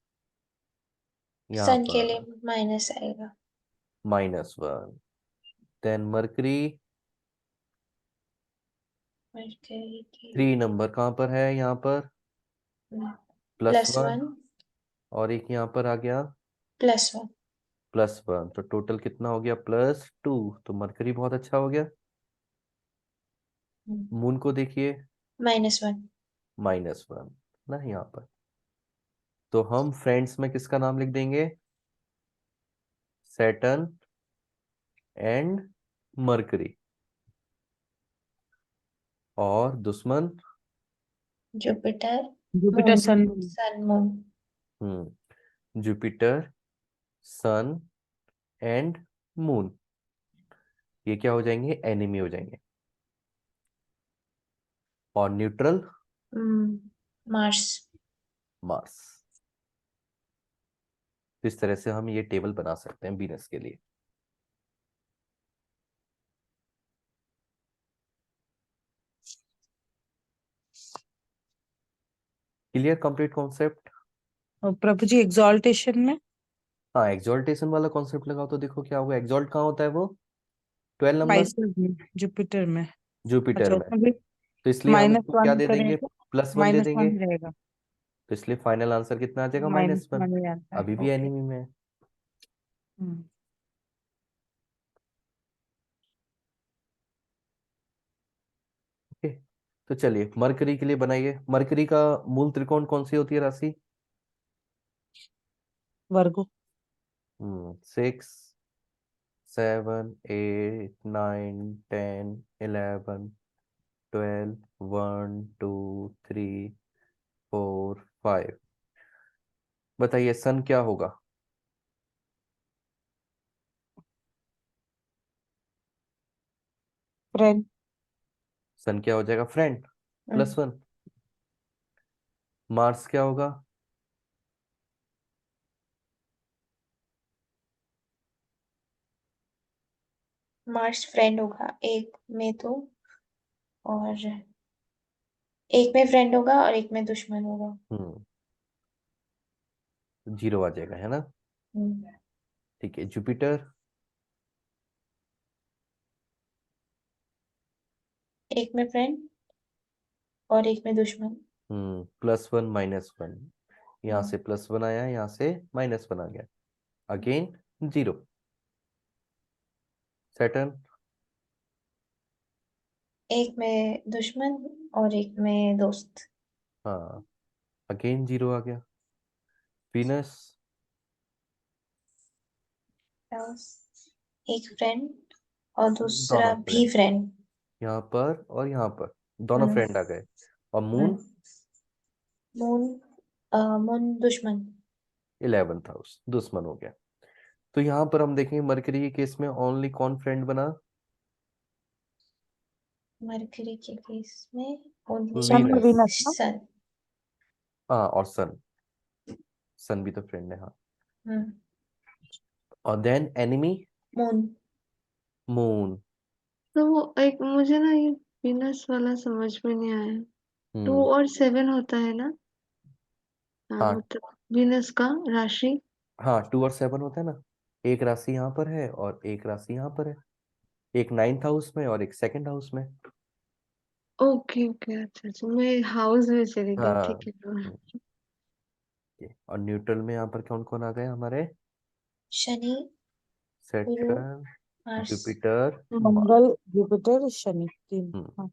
यहाँ सन के लिए पर माइनस आएगा। -1। देन मरकरी मरकरी के 3 नंबर कहां पर है? यहाँ पर +1, +1 और एक यहाँ पर आ गया +1 +1, तो टोटल कितना हो गया? +2। तो मरकरी बहुत अच्छा हो गया। मून को देखिए, -1 -1 ना यहाँ पर। तो हम फ्रेंड्स में किसका नाम लिख देंगे? Saturn and Mercury. और दुश्मन? Jupiter Jupiter moon sun. Sun moon. Jupiter, sun and moon, ये क्या हो जाएंगे? एनिमी हो जाएंगे। और न्यूट्रल? मार्स। मार्स। तो इस तरह से हम ये टेबल बना सकते हैं वीनस के लिए। Clear, complete concept? और प्रभु जी एग्जॉल्टेशन में हाँ, एक्सॉल्टेशन वाला कॉन्सेप्ट लगाओ तो देखो क्या होगा। एक्सॉल्ट कहाँ होता है वो? 12 नंबर, बाइसेप में जुपिटर में। जुपिटर अच्छा में। उसमें भी तो इसलिए हम इसको क्या -1 दे देंगे? करेगा। +1 दे देंगे। -1 रहेगा। तो इसलिए फाइनल आंसर कितना आ जाएगा? -1। -1 ही आता है। अभी भी ओके। एनिमी में है। ओके, तो चलिए मरकरी के लिए बनाइए। मरकरी का मूल त्रिकोण कौन सी होती है राशि? वर्गो। 6, 7, 8, 9, 10, 11, 12, 1, 2, 3, 4, 5। बताइए सन क्या होगा? फ्रेंड। सन क्या हो जाएगा? फ्रेंड, +1। मार्स क्या होगा? मार्स फ्रेंड होगा एक में तो, और एक में फ्रेंड होगा और एक में दुश्मन होगा। 0 आ जाएगा, है ना? हम्म, ठीक है। जुपिटर? एक में फ्रेंड और एक में दुश्मन। +1 -1, यहाँ से +1 आया, यहाँ से -1 आ गया, अगेन 0। सैटर्न? एक में दुश्मन और एक में दोस्त। हाँ, अगेन 0 आ गया। वीनस? एक फ्रेंड और दूसरा दोनों भी फ्रेंड, फ्रेंड। यहाँ पर और यहाँ पर दोनों फ्रेंड आ गए, और मून मून मून दुश्मन। 11th हाउस, दुश्मन हो गया। तो यहाँ पर हम देखेंगे मरकरी के केस में ओनली कौन फ्रेंड बना? मरकरी के केस में ओनली सन और वीनस। वीनस ना? सन। हाँ, और सन, सन भी तो फ्रेंड है, हाँ। हम्म। और देन एनिमी मून। मून। तो एक मुझे ना ये वीनस वाला समझ में नहीं आया। 2 हम्म। और 7 होता है ना? हाँ, हाँ मतलब वीनस का राशि। हाँ, 2 और 7 होता है ना। एक राशि यहाँ पर है और एक राशि यहाँ पर है, एक 9th हाउस में और एक 2nd हाउस में। ओके ओके, अच्छा अच्छा, मैं हाउस में चली गई। हाँ। ठीक है तो। और न्यूट्रल में यहाँ पर कौन कौन आ गए हमारे? Shani, Guru, Saturn, Mars. Jupiter, Mars. Mangal, Jupiter, Shani, तीन। हम्म। हाँ।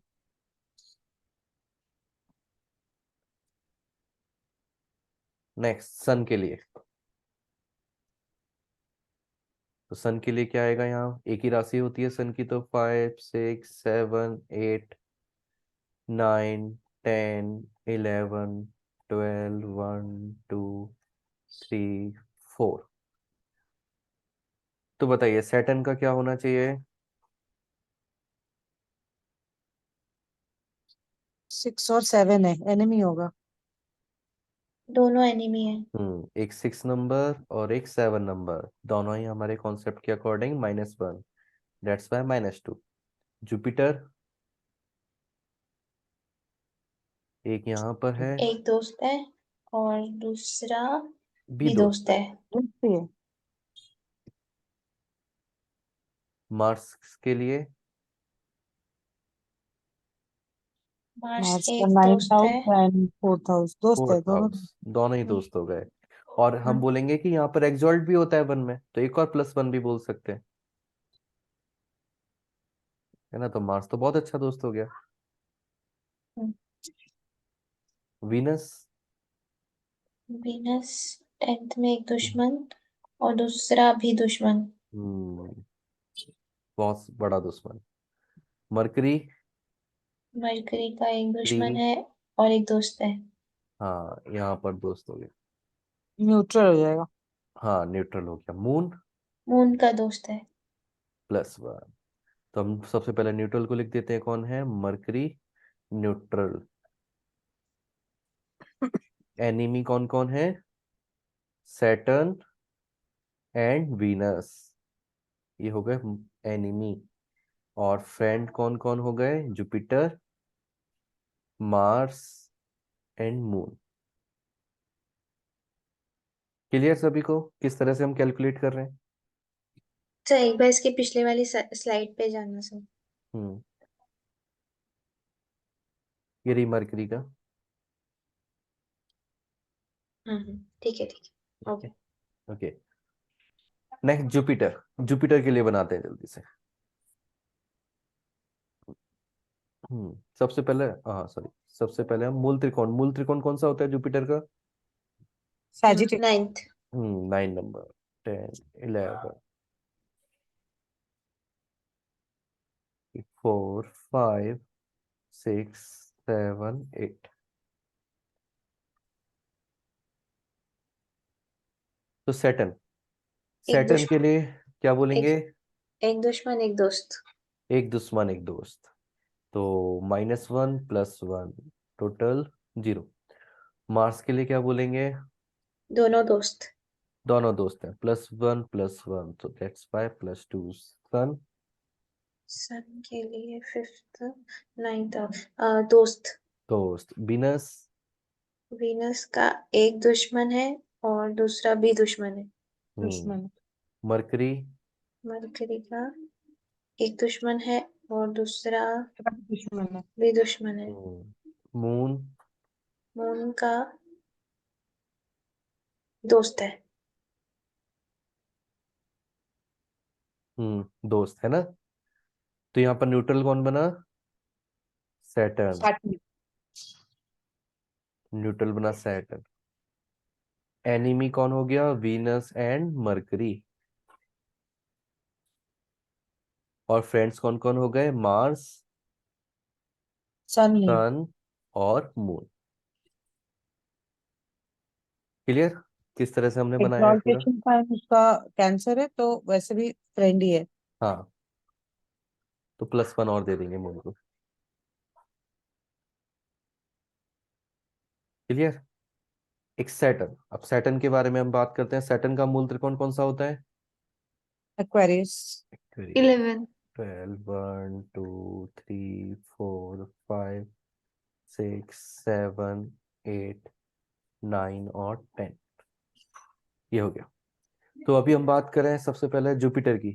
नेक्स्ट सन के लिए। तो सन के लिए क्या आएगा? यहाँ एक ही राशि होती है सन की, तो 5 6 7 8 9 10 11 12 1 2 3 4। तो बताइए सैटर्न का क्या होना चाहिए? 6 और 7 है, एनिमी होगा। दोनों एनिमी है। एक 6 नंबर और एक 7 नंबर, दोनों ही हमारे कॉन्सेप्ट के अकॉर्डिंग -1, दैट्स वाई -2। जुपिटर एक यहाँ पर है, एक दोस्त है और दूसरा भी भी दोस्त दोस्त है। है। है। मार्स के लिए मार्स मार्स का एक 9th दोस्त हाउस है। एंड 4th हाउस, दोस्त है 4th दोनों। हाउस, दोनों ही हम्म, दोस्त हो गए। और हम हाँ। बोलेंगे कि यहाँ पर एक्सॉल्ट भी होता है 1 में, तो एक और +1 भी बोल सकते हैं, है ना। तो मार्स तो बहुत अच्छा दोस्त हो गया। हम्म, वीनस वीनस 10th में एक दुश्मन और दूसरा भी दुश्मन। हम्म बहुत बड़ा दुश्मन। मरकरी मरकरी का एक दुश्मन 3, है और एक दोस्त है। हाँ यहाँ पर दोस्त हो गए। न्यूट्रल हो जाएगा। हाँ न्यूट्रल हो गया। मून मून का दोस्त है। +1। तो हम सबसे पहले न्यूट्रल को लिख देते हैं, कौन है? Mercury neutral. एनिमी कौन कौन है? सैटर्न एंड वीनस, ये हो गए एनिमी। और फ्रेंड कौन कौन हो गए? Jupiter, Mars and moon. Clear सभी को किस तरह से हम कैलकुलेट कर रहे हैं? अच्छा, एक बार इसके पिछले वाली स्लाइड पे जाना सर। हम्म ये रही मरकरी का। ठीक है ठीक है, ठीक है, okay. Okay. Next Jupiter, Jupiter के लिए बनाते हैं जल्दी से। सबसे पहले, हाँ सॉरी, सबसे पहले हम मूल त्रिकोण, मूल त्रिकोण कौन सा होता है जुपिटर का? सैजिटेरियस। 9th। 9 नंबर, 10 11 4 5 6 7 8। तो सैटर्न, एक सैटर्न के लिए क्या बोलेंगे? एक एक दुश्मन एक दोस्त। एक दुश्मन एक दोस्त, तो -1 +1, टोटल 0। मार्स के लिए क्या बोलेंगे? दोनों दोस्त। दोनों दोस्त हैं, +1 +1, तो दैट्स 5 +2। सन सन के लिए 5th 9th दोस्त। दोस्त। वीनस वीनस का एक दुश्मन है और दूसरा भी दुश्मन है। दुश्मन। मरकरी मरकरी का एक दुश्मन है और दूसरा दुश्मन है। भी दुश्मन है। मून मून का दोस्त है। दोस्त है ना। तो यहाँ पर न्यूट्रल कौन बना? Saturn, Saturn. न्यूट्रल बना सैटर्न। एनिमी कौन हो गया? Venus and Mercury. और फ्रेंड्स कौन कौन हो गए? मार्स, सन नहीं। सन और मून। क्लियर किस तरह से हमने बनाया है पूरा? एग्जॉल्टेशन साइन उसका कैंसर है, तो वैसे भी फ्रेंड ही है। हाँ, तो +1 और दे देंगे मून को। क्लियर। एक सैटर्न, अब सैटर्न के बारे में हम बात करते हैं। सैटर्न का मूल त्रिकोण कौन सा होता है? एक्वेरियस। 11. 12, 1 2 3 4 5 6 7 8 9 और 10। ये हो गया। तो अभी हम बात करें सबसे पहले जुपिटर की।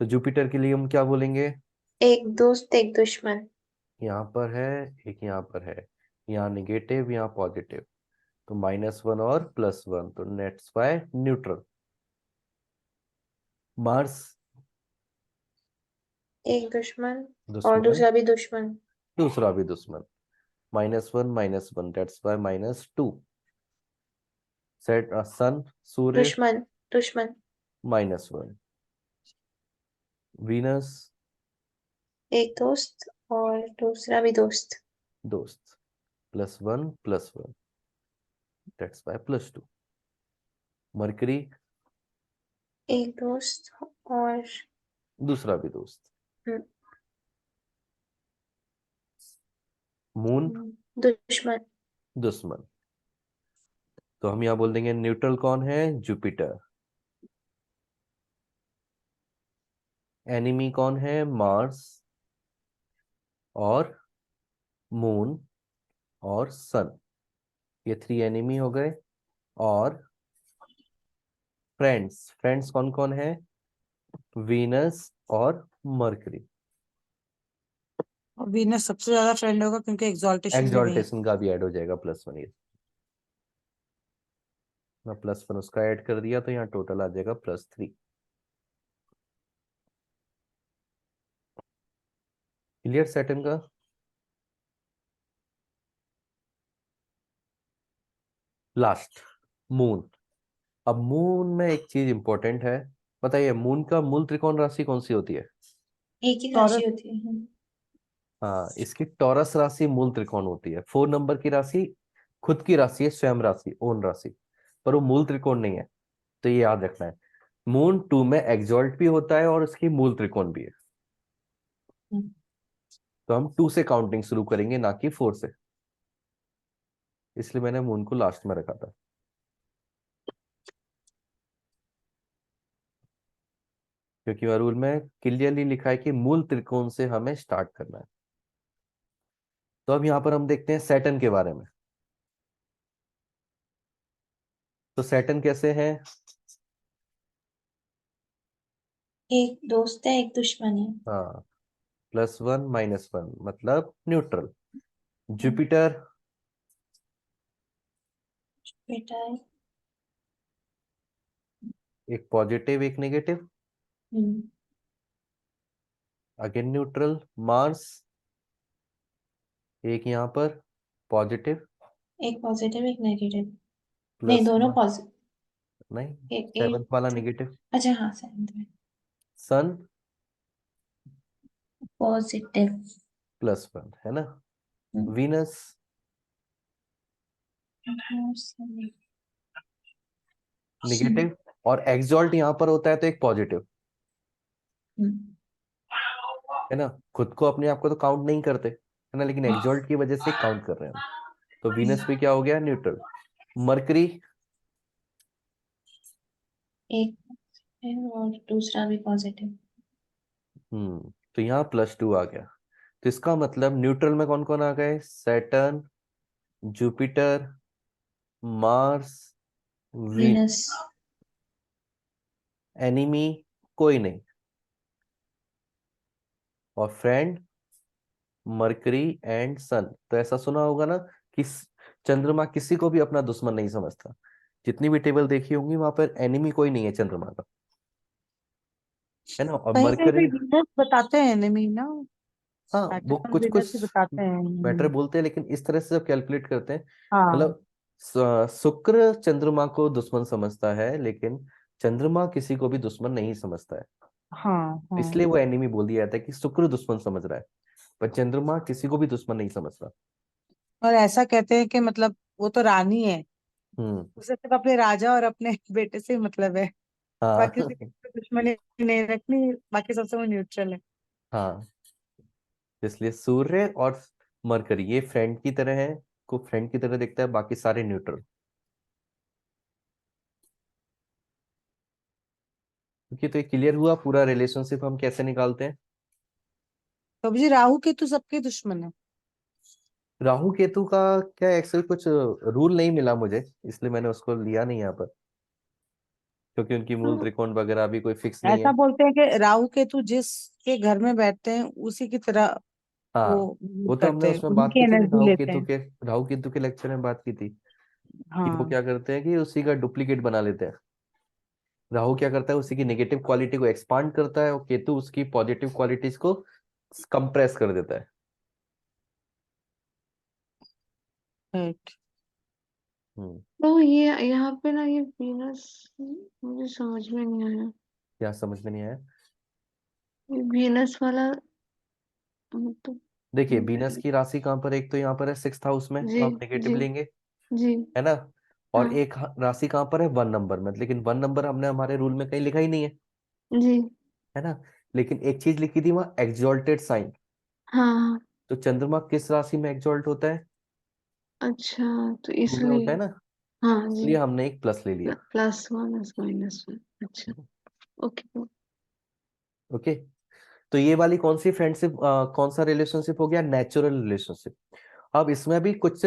तो जुपिटर के लिए हम क्या बोलेंगे? एक दोस्त एक दुश्मन। यहाँ पर है, एक यहाँ पर है, यहाँ निगेटिव, यहाँ पॉजिटिव, तो -1 और +1, तो नेट्स बाय न्यूट्रल। मार्स एक दुश्मन और दुश्मन, दूसरा भी दुश्मन। दूसरा भी दुश्मन, -1 -1, डेट्स बाय -2। सेट सन सूर्य दुश्मन दुश्मन। -1। वीनस एक दोस्त और दूसरा भी दोस्त। दोस्त, +1 +1, डेट्स बाय +2। मरकरी एक दोस्त और दूसरा भी दोस्त। हम्म, मून दुश्मन। दुश्मन। तो हम यहाँ बोल देंगे न्यूट्रल कौन है? जुपिटर। एनिमी कौन है? मार्स और मून और सन, ये 3 एनिमी हो गए। और फ्रेंड्स, फ्रेंड्स कौन कौन है? वीनस और मरकरी। और वीनस सबसे ज्यादा फ्रेंड होगा क्योंकि एग्जॉल्टेशन भी वही है। एक्सॉल्टेशन का भी ऐड हो जाएगा +1। ये मैं +1 उसका ऐड कर दिया, तो यहाँ टोटल आ जाएगा +3। क्लियर सैटर्न का? Last moon. अब मून में एक चीज इंपॉर्टेंट है, बताइए मून का मूल त्रिकोण राशि कौन सी होती है? एक ही टॉरस। राशि होती है। हाँ, इसकी टॉरस राशि मूल त्रिकोण होती है। 4 नंबर की राशि खुद की राशि है, स्वयं राशि, ओन राशि, पर वो मूल त्रिकोण नहीं है। तो ये याद रखना है। मून 2 में एक्सॉल्ट भी होता है और उसकी मूल त्रिकोण भी है। हम्म। तो हम 2 से काउंटिंग शुरू करेंगे, ना कि 4 से। इसलिए मैंने मून को लास्ट में रखा था। क्योंकि रूल में क्लियरली लिखा है कि मूल त्रिकोण से हमें स्टार्ट करना है। तो अब यहां पर हम देखते हैं सैटर्न के बारे में। तो सैटर्न कैसे है? एक दोस्त है एक दुश्मन है। हाँ, +1 -1 मतलब न्यूट्रल। हम्म, जुपिटर बेटा है। एक पॉजिटिव एक नेगेटिव, हम्म, अगेन न्यूट्रल। मार्स एक यहाँ पर पॉजिटिव, एक पॉजिटिव एक नेगेटिव। नहीं, प्लस दोनों पॉजिटिव। नहीं, एक 7th वाला एक नेगेटिव। अच्छा, हाँ, सेवेंथ में सन पॉजिटिव। +1 है ना। हम्म, वीनस नेगेटिव, और एक्सॉल्ट यहाँ पर होता है तो एक पॉजिटिव, हम्म, है ना। खुद को अपने आप को तो काउंट नहीं करते, है ना, लेकिन एक्सॉल्ट की वजह से काउंट कर रहे हैं हम। तो वीनस पे क्या हो गया? न्यूट्रल। मरकरी एक है और दूसरा भी पॉजिटिव। तो यहाँ +2 आ गया। तो इसका मतलब न्यूट्रल में कौन कौन आ गए? Saturn, Jupiter, Mars, Venus. Venus. Enemy कोई नहीं, और फ्रेंड मरकरी एंड सन। तो ऐसा सुना होगा ना कि चंद्रमा किसी को भी अपना दुश्मन नहीं समझता। जितनी भी टेबल देखी होंगी वहां पर एनिमी कोई नहीं है चंद्रमा का, है ना। और कहीं कहीं पे मरकरी, वीनस बताते हैं एनिमी ना। हाँ, वो सैटर्न और कुछ वीनस ही कुछ बताते हैं। मैटर बोलते हैं, लेकिन इस तरह से जब कैलकुलेट करते हैं, हाँ मतलब शुक्र चंद्रमा को दुश्मन समझता है, लेकिन चंद्रमा किसी को भी दुश्मन नहीं समझता है। हाँ हाँ। इसलिए वो एनिमी बोल दिया जाता है कि शुक्र दुश्मन समझ रहा है। पर चंद्रमा किसी को भी दुश्मन नहीं समझता। और ऐसा कहते हैं कि मतलब वो तो रानी है, हम्म। उसे सिर्फ अपने राजा और अपने बेटे से ही मतलब है, हाँ बाकी से किसी से दुश्मनी नहीं रखनी, बाकी सबसे वो न्यूट्रल है। हाँ, इसलिए सूर्य और मरकरी ये फ्रेंड की तरह है, को फ्रेंड की तरह दिखता है, बाकी सारे न्यूट्रल। क्योंकि तो ये क्लियर हुआ पूरा रिलेशनशिप हम कैसे निकालते हैं। तो जी राहु केतु सबके दुश्मन है। राहु केतु का क्या एक्चुअली कुछ रूल नहीं मिला मुझे, इसलिए मैंने उसको लिया नहीं यहाँ पर, क्योंकि उनकी मूल तो त्रिकोण वगैरह भी कोई फिक्स नहीं ऐसा है। बोलते हैं कि राहु केतु जिसके घर में बैठते हैं उसी की तरह वो हाँ, move वो तो हमने करते हैं, उसमें उन्हीं बात की की थी ना, एनर्जी लेते हैं। राहु केतु के लेक्चर में बात की थी कि वो हाँ। क्या करते हैं कि उसी का डुप्लीकेट बना लेते हैं। राहु क्या करता है, उसी की नेगेटिव क्वालिटी को एक्सपांड करता है, और केतु उसकी पॉजिटिव क्वालिटीज को कंप्रेस कर देता है। राइट। हम्म। तो ये यहाँ पे ना ये वीनस मुझे समझ में नहीं आया। क्या समझ में नहीं आया? ये वीनस वाला मतलब देखिए, वीनस की राशि कहाँ पर, एक तो यहाँ पर है 6th हाउस में, तो जी आप नेगेटिव जी लेंगे, जी है ना। और हाँ एक राशि कहाँ पर है 1 नंबर में, लेकिन 1 नंबर हमने हमारे रूल में कहीं लिखा ही नहीं है, जी है ना। लेकिन एक चीज लिखी थी वहां, एक्सॉल्टेड साइन। हाँ। तो चंद्रमा किस राशि में एक्सॉल्ट होता है? अच्छा तो धनु में होता इसलिए है ना, हाँ जी। इसलिए हमने एक प्लस ले लिया। +1 अच्छा। ओके। ओके। तो ये वाली कौन सी फ्रेंडशिप, कौन सा रिलेशनशिप हो गया, नेचुरल रिलेशनशिप। अब इसमें भी कुछ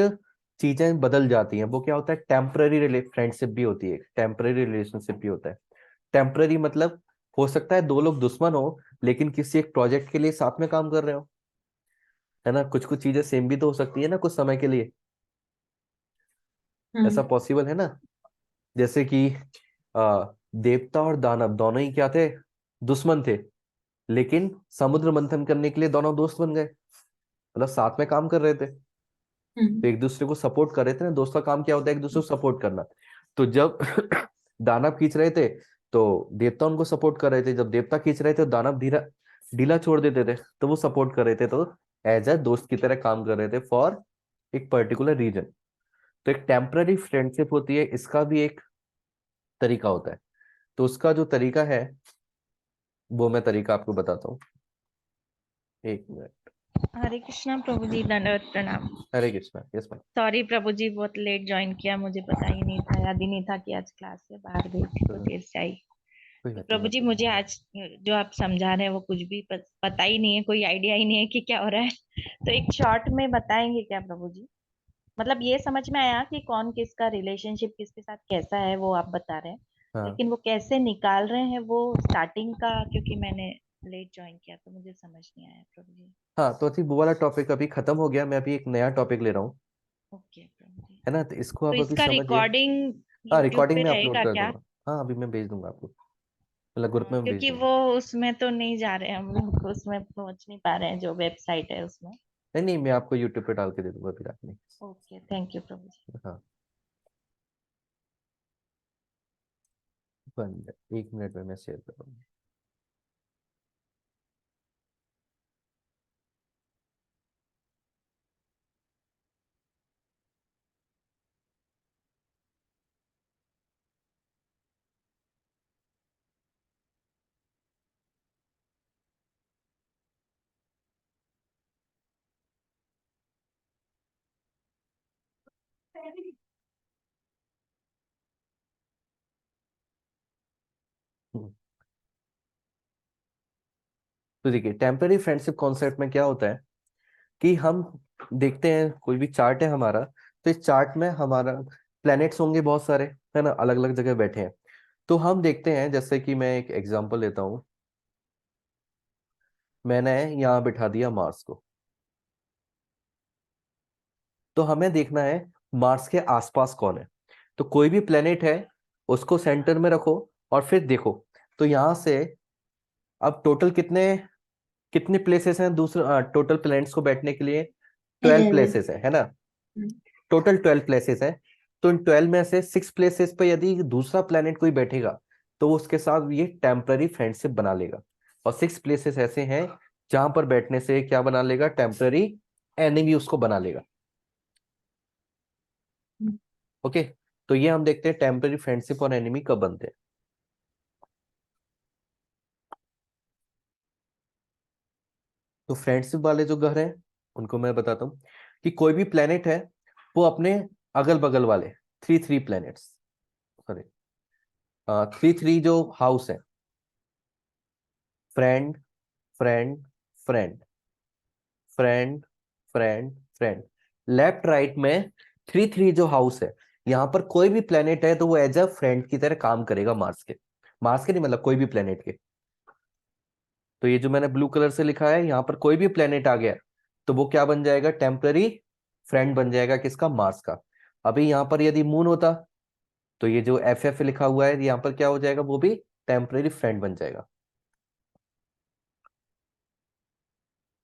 चीजें बदल जाती हैं। वो क्या होता है, टेम्पररी फ्रेंडशिप भी होती है, टेम्पररी रिलेशनशिप भी होता है। टेम्पररी मतलब हो सकता है दो लोग दुश्मन हो, लेकिन किसी एक प्रोजेक्ट के लिए साथ में काम कर रहे हो, है ना। कुछ कुछ चीजें सेम भी तो हो सकती है ना कुछ समय के लिए, ऐसा पॉसिबल है ना। जैसे कि देवता और दानव दोनों ही क्या थे, दुश्मन थे, लेकिन समुद्र मंथन करने के लिए दोनों दोस्त बन गए, मतलब साथ में काम कर रहे थे, तो एक दूसरे को सपोर्ट कर रहे थे ना। दोस्त का काम क्या होता है, एक दूसरे को सपोर्ट करना। तो जब दानव खींच रहे थे तो देवता उनको सपोर्ट कर रहे थे, जब देवता खींच रहे थे तो दानव धीरा ढीला छोड़ देते थे, तो वो सपोर्ट कर रहे थे, तो एज अ दोस्त की तरह काम कर रहे थे फॉर एक पर्टिकुलर रीजन। तो एक टेम्पररी फ्रेंडशिप होती है, इसका भी एक तरीका होता है। तो उसका जो तरीका है वो मैं तरीका आपको बताता हूँ, एक मिनट। हरे कृष्णा प्रभु जी, दंडवत प्रणाम। हरे कृष्णा, यस मैम। सॉरी प्रभु जी, बहुत लेट ज्वाइन किया, मुझे पता ही नहीं था, याद ही नहीं था कि आज क्लास है, बाहर गई थी तो देर से आई। कोई तो बात नहीं, प्रभु जी, आप मुझे आज जो आप समझा रहे हैं वो कुछ भी पता ही नहीं है, कोई आइडिया ही नहीं है कि क्या हो रहा है। तो एक शॉर्ट में बताएंगे क्या प्रभु जी? मतलब ये समझ में आया कि कौन किसका रिलेशनशिप किसके साथ कैसा है, वो आप बता रहे हैं, हाँ लेकिन वो कैसे निकाल रहे हैं वो स्टार्टिंग का, क्योंकि मैंने लेट ज्वाइन किया तो मुझे समझ नहीं आया प्रभु जी। हाँ, तो अभी वो वाला टॉपिक अभी खत्म हो गया, मैं अभी एक नया टॉपिक ले रहा हूँ, ओके प्रभु जी। है ना। तो इसको तो आप अभी इसका समझिए। रिकॉर्डिंग हाँ, यूट्यूब रिकॉर्डिंग पे में अपलोड रहेगा कर क्या? दूंगा। हाँ, अभी मैं भेज दूंगा आपको, मतलब ग्रुप हाँ, में भेज क्योंकि दूंगा। वो उसमें तो नहीं जा रहे हैं हम लोग, उसमें पहुंच नहीं पा रहे हैं जो वेबसाइट है उसमें। नहीं नहीं, मैं आपको यूट्यूब पे डाल के दे दूंगा, फिर आपने। ओके, थैंक यू प्रभु जी। हाँ, 1 मिनट में मैं शेयर कर दूंगा। हम्म, तो देखिए, टेम्पररी फ्रेंडशिप कॉन्सेप्ट में क्या होता है कि हम देखते हैं कोई भी चार्ट है हमारा, तो इस चार्ट में हमारा प्लैनेट्स होंगे बहुत सारे, है ना, अलग अलग जगह बैठे हैं। तो हम देखते हैं, जैसे कि मैं एक एग्जांपल लेता हूँ, मैंने यहाँ बिठा दिया मार्स को, तो हमें देखना है मार्स के आसपास कौन है। तो कोई भी प्लेनेट है उसको सेंटर में रखो, और फिर देखो, तो यहाँ से अब टोटल कितने कितने प्लेसेस हैं दूसरे टोटल प्लैनेट्स को बैठने के लिए, 12 11। प्लेसेस है ना। टोटल 12 प्लेसेस है, तो इन 12 में से 6 प्लेसेस पे यदि दूसरा प्लेनेट कोई बैठेगा तो वो उसके साथ ये टेम्पररी फ्रेंडशिप बना लेगा। और 6 प्लेसेस ऐसे हैं जहां पर बैठने से क्या बना लेगा, टेम्पररी एनिमी उसको बना लेगा। ओके, तो ये हम देखते हैं टेम्पररी फ्रेंडशिप और एनिमी कब बनते हैं। तो फ्रेंडशिप वाले जो ग्रह हैं उनको मैं बताता हूं कि कोई भी प्लेनेट है वो अपने अगल बगल वाले 3 प्लैनेट्स, सॉरी 3 जो हाउस है, friend friend friend friend friend friend, left right में 3 जो हाउस है, यहाँ पर कोई भी प्लेनेट है तो वो एज अ फ्रेंड की तरह काम करेगा मार्स के नहीं, मतलब कोई भी प्लेनेट के। तो ये जो मैंने ब्लू कलर से लिखा है, यहाँ पर कोई भी प्लेनेट आ गया तो वो क्या बन जाएगा, टेम्पररी फ्रेंड बन जाएगा, किसका, मार्स का। अभी यहाँ पर यदि मून होता तो ये जो एफ लिखा हुआ है यहाँ पर क्या हो जाएगा, वो भी टेम्पररी फ्रेंड बन जाएगा।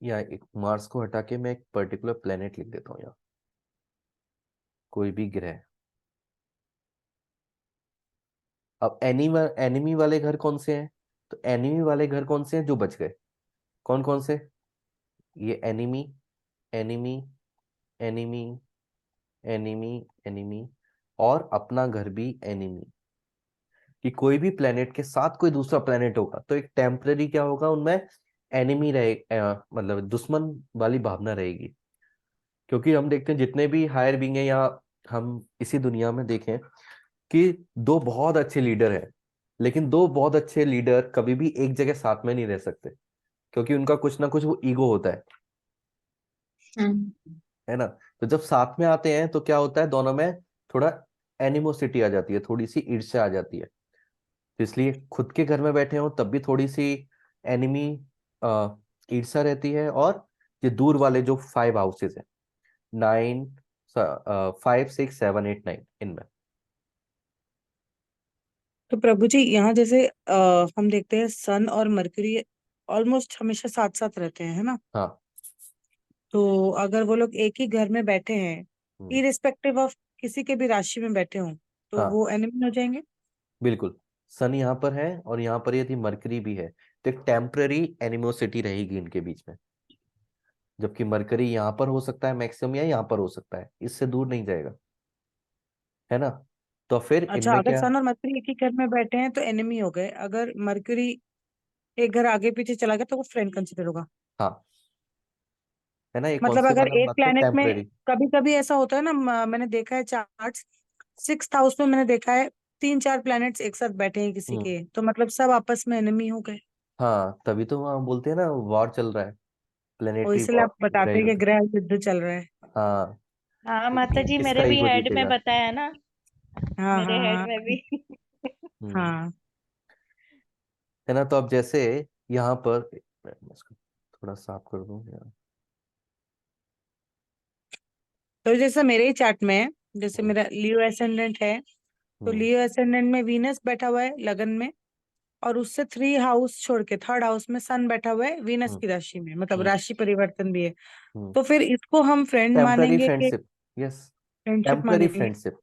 या एक मार्स को हटा के मैं एक पर्टिकुलर प्लेनेट लिख देता हूँ यहाँ, कोई भी ग्रह। अब एनिमी वाले घर कौन से हैं, तो एनिमी वाले घर कौन से हैं जो बच गए, कौन कौन से, ये enemy enemy enemy enemy enemy, और अपना घर भी एनिमी। कि कोई भी प्लेनेट के साथ कोई दूसरा प्लेनेट होगा तो एक टेम्पररी क्या होगा उनमें, एनिमी रहे, मतलब दुश्मन वाली भावना रहेगी। क्योंकि हम देखते हैं जितने भी हायर बींग है, या हम इसी दुनिया में देखें कि दो बहुत अच्छे लीडर हैं, लेकिन दो बहुत अच्छे लीडर कभी भी एक जगह साथ में नहीं रह सकते, क्योंकि उनका कुछ ना कुछ वो ईगो होता है ना। तो जब साथ में आते हैं तो क्या होता है, दोनों में थोड़ा एनिमोसिटी आ जाती है, थोड़ी सी ईर्ष्या आ जाती है। तो इसलिए खुद के घर में बैठे हो तब भी थोड़ी सी एनिमी ईर्ष्या रहती है। और ये दूर वाले जो 5 हाउसेस है, 9 5 6 7 8 9, इनमें। तो प्रभु जी यहाँ जैसे हम देखते हैं सन और मरकरी ऑलमोस्ट हमेशा साथ साथ रहते हैं, है ना। हाँ। तो अगर वो लोग एक ही घर में बैठे हैं, हम्म, इरिस्पेक्टिव ऑफ किसी के भी राशि में बैठे हों, तो हाँ वो एनिमी हो जाएंगे। बिल्कुल। सन यहाँ पर है और यहाँ पर यदि मरकरी भी है तो एक टेम्पररी एनिमोसिटी रहेगी इनके बीच में। जबकि मरकरी यहाँ पर हो सकता है मैक्सिमम, या यहाँ पर हो सकता है, इससे दूर नहीं जाएगा, है ना। तो फिर अच्छा, इनमें अगर क्या, सन और मरकरी एक ही घर में बैठे हैं तो एनिमी हो गए, अगर मरकरी एक घर आगे पीछे चला गया तो वो फ्रेंड कंसिडर होगा। हाँ, है ना, ये कौन मतलब सी अगर वाला एक बात है, प्लेनेट में, टेम्पररी। कभी कभी ऐसा होता है ना, मैंने देखा है चार्ट, 6th हाउस में मैंने देखा है 3-4 प्लैनेट्स एक साथ बैठे हैं किसी हम्म, के, तो मतलब सब आपस में एनिमी हो गए। हाँ तभी तो वहाँ बोलते हैं ना, वॉर चल रहा है, और प्लेनेटरी इसलिए वॉर, आप बताते ग्रह हैं कि युद्ध। ग्रह युद्ध चल रहा है। हाँ, हाँ माता जी, किसका मेरे भी ईगो हेड में जीतेगा। बताया ना, हाँ मेरे हेड हाँ में भी। हम्म, हाँ। है ना। तो अब जैसे यहाँ पर मैं इसको थोड़ा साफ कर दूं यार। तो जैसे मेरे ही चार्ट में है, जैसे हम्म, मेरा लियो एसेंडेंट है, तो हम्म, लियो एसेंडेंट में वीनस बैठा हुआ है लगन में, और उससे 3 हाउस छोड़ के 3rd हाउस में सन बैठा हुआ है वीनस हम्म, की राशि में, मतलब हम्म, राशि परिवर्तन भी है। हम्म। तो फिर इसको हम फ्रेंड टेम्पररी मानेंगे कि फ्रेंडशिप, यस, फ्रेंडशिप टेम्पररी मानेंगे। फ्रेंडशिप।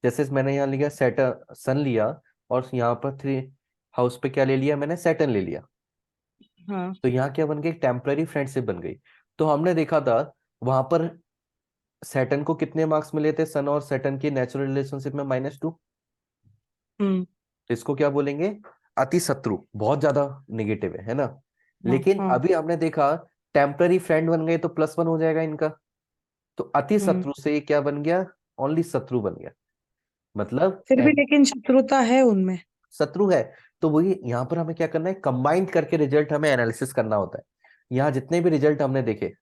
जैसे मैंने यहाँ लिया सैटर्न, सन लिया, और यहाँ पर 3 हाउस पे क्या ले लिया मैंने, सैटर्न ले लिया। हाँ। तो यहाँ क्या बन गई, टेम्पररी फ्रेंडशिप बन गई। तो हमने देखा था वहां पर सैटर्न को कितने मार्क्स मिले थे, सन और सैटर्न की नेचुरल रिलेशनशिप में, -2। हम्म। तो इसको क्या बोलेंगे, अति शत्रु, बहुत ज्यादा निगेटिव है ना। हाँ लेकिन हाँ। अभी हमने देखा टेम्पररी फ्रेंड बन गए तो +1 हो जाएगा इनका। तो अति हम्म। शत्रु से ये क्या बन गया, ओनली शत्रु बन गया। मतलब फिर भी लेकिन शत्रुता है उनमें। शत्रु है। तो वही यहाँ पर हमें क्या करना है, कंबाइंड करके रिजल्ट हमें एनालिसिस करना होता है। यहाँ जितने भी रिजल्ट हमने देखे,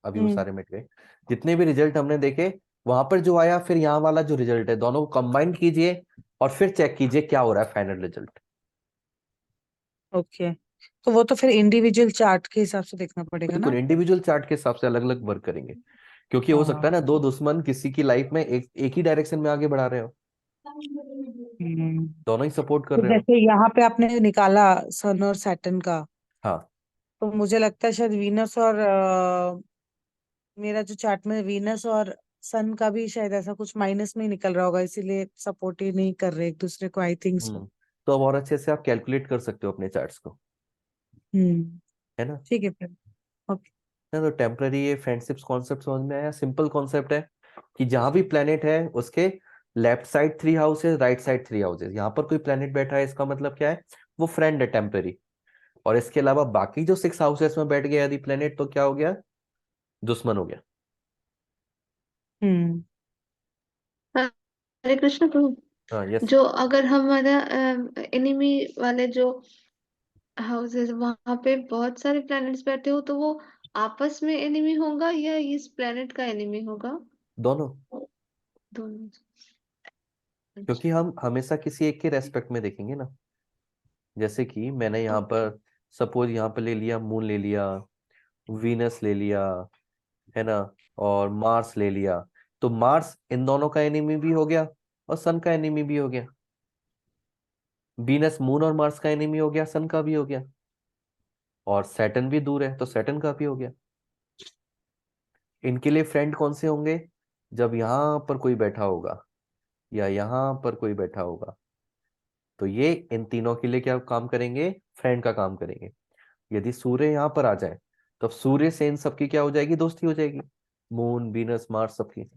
अभी वो हम्म। सारे मिट गए, जितने भी रिजल्ट हमने देखे वहां पर जो आया, फिर यहाँ वाला जो रिजल्ट है, दोनों को कंबाइन कीजिए और फिर चेक कीजिए क्या हो रहा है फाइनल रिजल्ट। ओके, तो वो तो फिर इंडिविजुअल चार्ट के हिसाब से देखना पड़ेगा बिल्कुल ना। इंडिविजुअल चार्ट के हिसाब से अलग अलग वर्क करेंगे, क्योंकि हो सकता है ना हाँ। दो दुश्मन किसी की लाइफ में एक ही डायरेक्शन में आगे बढ़ा रहे हो, हम्म। दोनों ही सपोर्ट कर तो रहे हो। जैसे यहाँ पे आपने निकाला सन और सैटर्न का, हाँ, तो मुझे लगता है शायद वीनस और मेरा जो चार्ट में वीनस और सन का भी शायद ऐसा कुछ माइनस में ही निकल रहा होगा, इसीलिए सपोर्ट ही नहीं कर रहे एक दूसरे को, आई थिंक सो। तो अब और अच्छे से आप कैलकुलेट कर सकते हो अपने चार्ट्स को। हम्म। है ना। ठीक है प्रभु। ओके। तो टेम्पररी ये फ्रेंडशिप्स कॉन्सेप्ट समझ में आया। सिंपल कॉन्सेप्ट है कि जहां भी प्लेनेट है उसके left side 3 houses, right side 3 houses, यहाँ पर कोई प्लेनेट बैठा है इसका मतलब क्या है, वो फ्रेंड है टेम्पररी। और इसके अलावा बाकी जो 6 हाउसेस में बैठ गया यदि प्लेनेट, तो क्या हो गया, दुश्मन हो गया। हम्म। हरे कृष्ण प्रभु। हाँ यस। जो अगर हमारा एनिमी वाले जो हाउसेस वहां पे बहुत सारे प्लैनेट्स बैठे हो, तो वो आपस में एनिमी होगा या इस प्लैनेट का एनिमी होगा? दोनों। दोनों। क्योंकि हम हमेशा किसी एक के रेस्पेक्ट में देखेंगे ना। जैसे कि मैंने यहाँ ओके। पर सपोज यहाँ पर ले लिया, मून ले लिया, वीनस ले लिया, है ना, और मार्स ले लिया। तो मार्स इन दोनों का एनिमी भी हो गया और सन का एनिमी भी हो गया। वीनस मून और मार्स का एनिमी हो गया, सन का भी हो गया। और सैटर्न भी दूर है तो सैटर्न का भी हो गया। इनके लिए फ्रेंड कौन से होंगे, जब यहाँ पर कोई बैठा होगा या यहाँ पर कोई बैठा होगा, तो ये इन तीनों के लिए क्या काम करेंगे, फ्रेंड का काम करेंगे। यदि सूर्य यहाँ पर आ जाए तो सूर्य से इन सबकी क्या हो जाएगी, दोस्ती हो जाएगी, मून वीनस मार्स सबकी।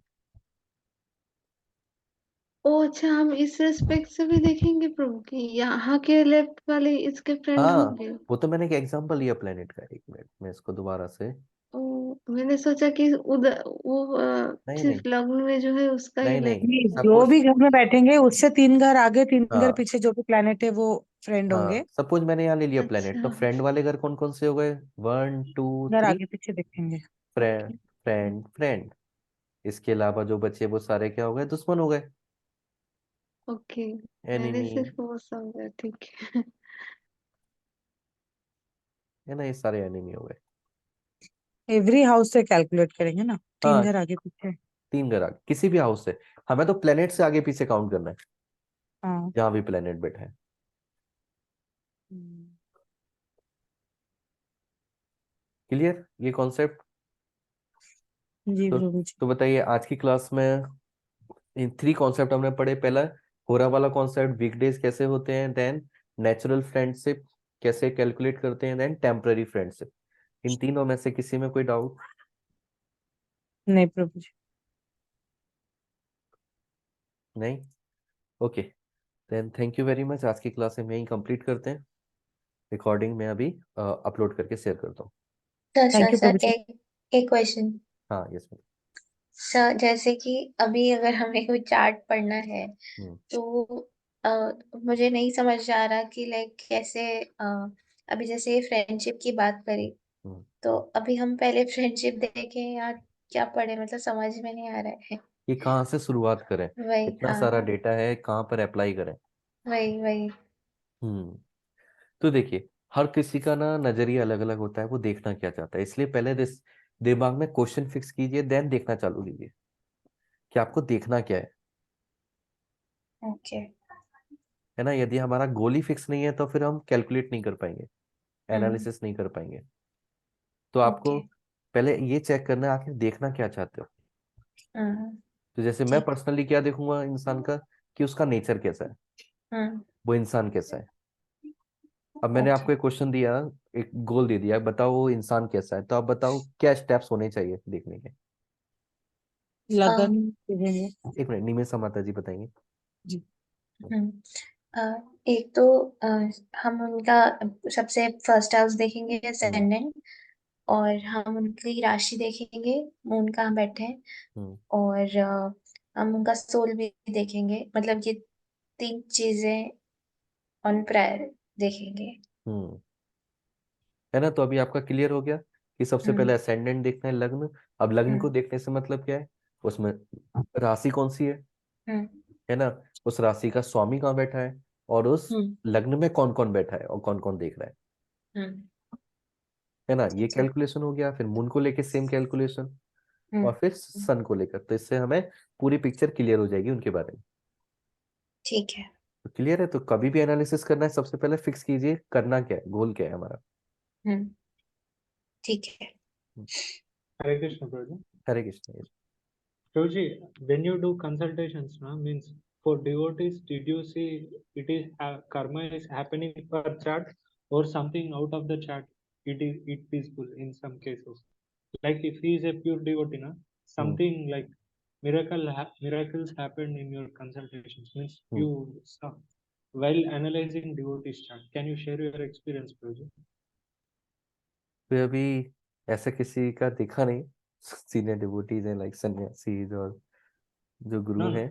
ओ अच्छा, हम इस रेस्पेक्ट से भी देखेंगे प्रभु कि यहाँ के लेफ्ट वाले इसके फ्रेंड हाँ, होंगे। वो तो मैंने एक एग्जांपल लिया प्लेनेट का। एक मिनट मैं इसको दोबारा से, ओ, मैंने सोचा कि उधर वो नहीं नहीं सिर्फ लग्न में जो है उसका ही नहीं लेफ्ट। नहीं, नहीं, जो सपोज, भी घर में बैठेंगे उससे 3 घर आगे 3 घर हाँ पीछे जो भी प्लेनेट है वो फ्रेंड हाँ, होंगे। सपोज मैंने यहाँ ले लिया प्लेनेट, तो अच्छा। फ्रेंड वाले घर कौन कौन से हो गए, 1 2 घर 3, आगे पीछे देखेंगे। Friend okay. Friend friend. इसके अलावा जो बचे वो सारे क्या हो गए, दुश्मन हो गए, ओके, मैंने एनिमी, सिर्फ वो समझा, ठीक है। है ना, ये सारे एनिमी हो गए। एवरी हाउस से कैलकुलेट करेंगे ना, तीन हाँ, घर आगे पीछे। 3 घर आगे किसी भी हाउस से, हमें तो प्लेनेट से आगे पीछे काउंट करना है हाँ। जहां भी प्लेनेट बैठा है। हम्म। क्लियर ये कॉन्सेप्ट। जी तो प्रभु जी। तो बताइए आज की क्लास में इन 3 कॉन्सेप्ट हमने पढ़े। पहला होरा वाला कॉन्सेप्ट, वीकडेज कैसे होते हैं, देन नेचुरल फ्रेंडशिप कैसे कैलकुलेट करते हैं, देन टेम्पररी फ्रेंडशिप। इन तीनों में से किसी में कोई डाउट? नहीं प्रभु जी। नहीं, okay, then thank you very much. आज की क्लास हम यहीं कंप्लीट करते हैं। रिकॉर्डिंग में अभी अपलोड करके शेयर करता हूँ। Sir thank sir you sir प्रभु जी। एक एक क्वेश्चन। हाँ यस मैम। सर जैसे कि अभी अगर हमें कोई चार्ट पढ़ना है हम्म तो अ, मुझे नहीं समझ आ रहा कि लाइक कैसे अभी जैसे फ्रेंडशिप की बात करी, हम्म। तो अभी हम पहले फ्रेंडशिप देखें या क्या पढ़े, मतलब समझ में नहीं आ रहा है। ये कहाँ से शुरुआत करें, वही, इतना सारा हाँ, डेटा है, कहाँ पर अप्लाई करें। वही वही। हम्म। तो देखिए, हर किसी का ना नजरिया अलग अलग होता है, वो देखना क्या चाहता है। इसलिए पहले दिमाग में क्वेश्चन फिक्स कीजिए, देन देखना चालू कीजिए कि आपको देखना क्या ओके। है ना। यदि हमारा गोल ही फिक्स नहीं है तो फिर हम कैलकुलेट नहीं कर पाएंगे, हम्म। एनालिसिस नहीं कर पाएंगे। तो आपको ओके। पहले ये चेक करना है आखिर देखना क्या चाहते हो। हम्म। तो जैसे मैं ठीक। पर्सनली क्या देखूंगा इंसान का, कि उसका नेचर कैसा है, हम्म। वो इंसान कैसा है। अब मैंने ओके। आपको एक क्वेश्चन दिया, एक गोल दे दिया, बताओ वो इंसान कैसा है, तो आप बताओ क्या स्टेप्स होने चाहिए देखने के। अ, लगन देखेंगे। एक मिनट, निमेषा माता जी बताएंगे। जी। हम्म। अ, एक तो हम उनका सबसे फर्स्ट हाउस देखेंगे हम्म असेंडेंट, और हम उनकी राशि देखेंगे, मून कहाँ बैठे हैं, हम्म और हम उनका सोल भी देखेंगे, मतलब ये 3 चीजें ऑन प्रायर देखेंगे। हम्म। है ना, तो अभी आपका क्लियर हो गया कि सबसे हम्म। पहले असेंडेंट देखना है, लग्न। अब लग्न को हम्म। देखने से मतलब क्या है, उसमें राशि कौन सी हम्म। है ना, उस राशि का स्वामी कहाँ बैठा है, और उस हम्म। लग्न में कौन कौन बैठा है और कौन कौन देख रहा हम्म। है ना। ये ठीक। कैलकुलेशन हो गया। फिर मून को लेके सेम कैलकुलेशन, हम्म। और फिर सन को लेकर, तो इससे हमें पूरी पिक्चर क्लियर हो जाएगी उनके बारे में। ठीक है। तो क्लियर है, तो कभी भी एनालिसिस करना है सबसे पहले फिक्स कीजिए करना क्या है, गोल क्या है हमारा। हम्म। ठीक है। Hare Krishna, Prabhuji. Hare Krishna. Prabhuji, when you do consultations, na, means for devotees, did you see it is karma is happening per chart or something out of the chart? it is peaceful in some cases. Like if he is a pure devotee, na, something like miracles happen in your consultations. Means hmm. you saw while analyzing devotees chart. Can you share your experience, Prabhuji? तो अभी ऐसा किसी का देखा नहीं, senior devotees हैं like sannyasis और जो गुरु No, no. हैं।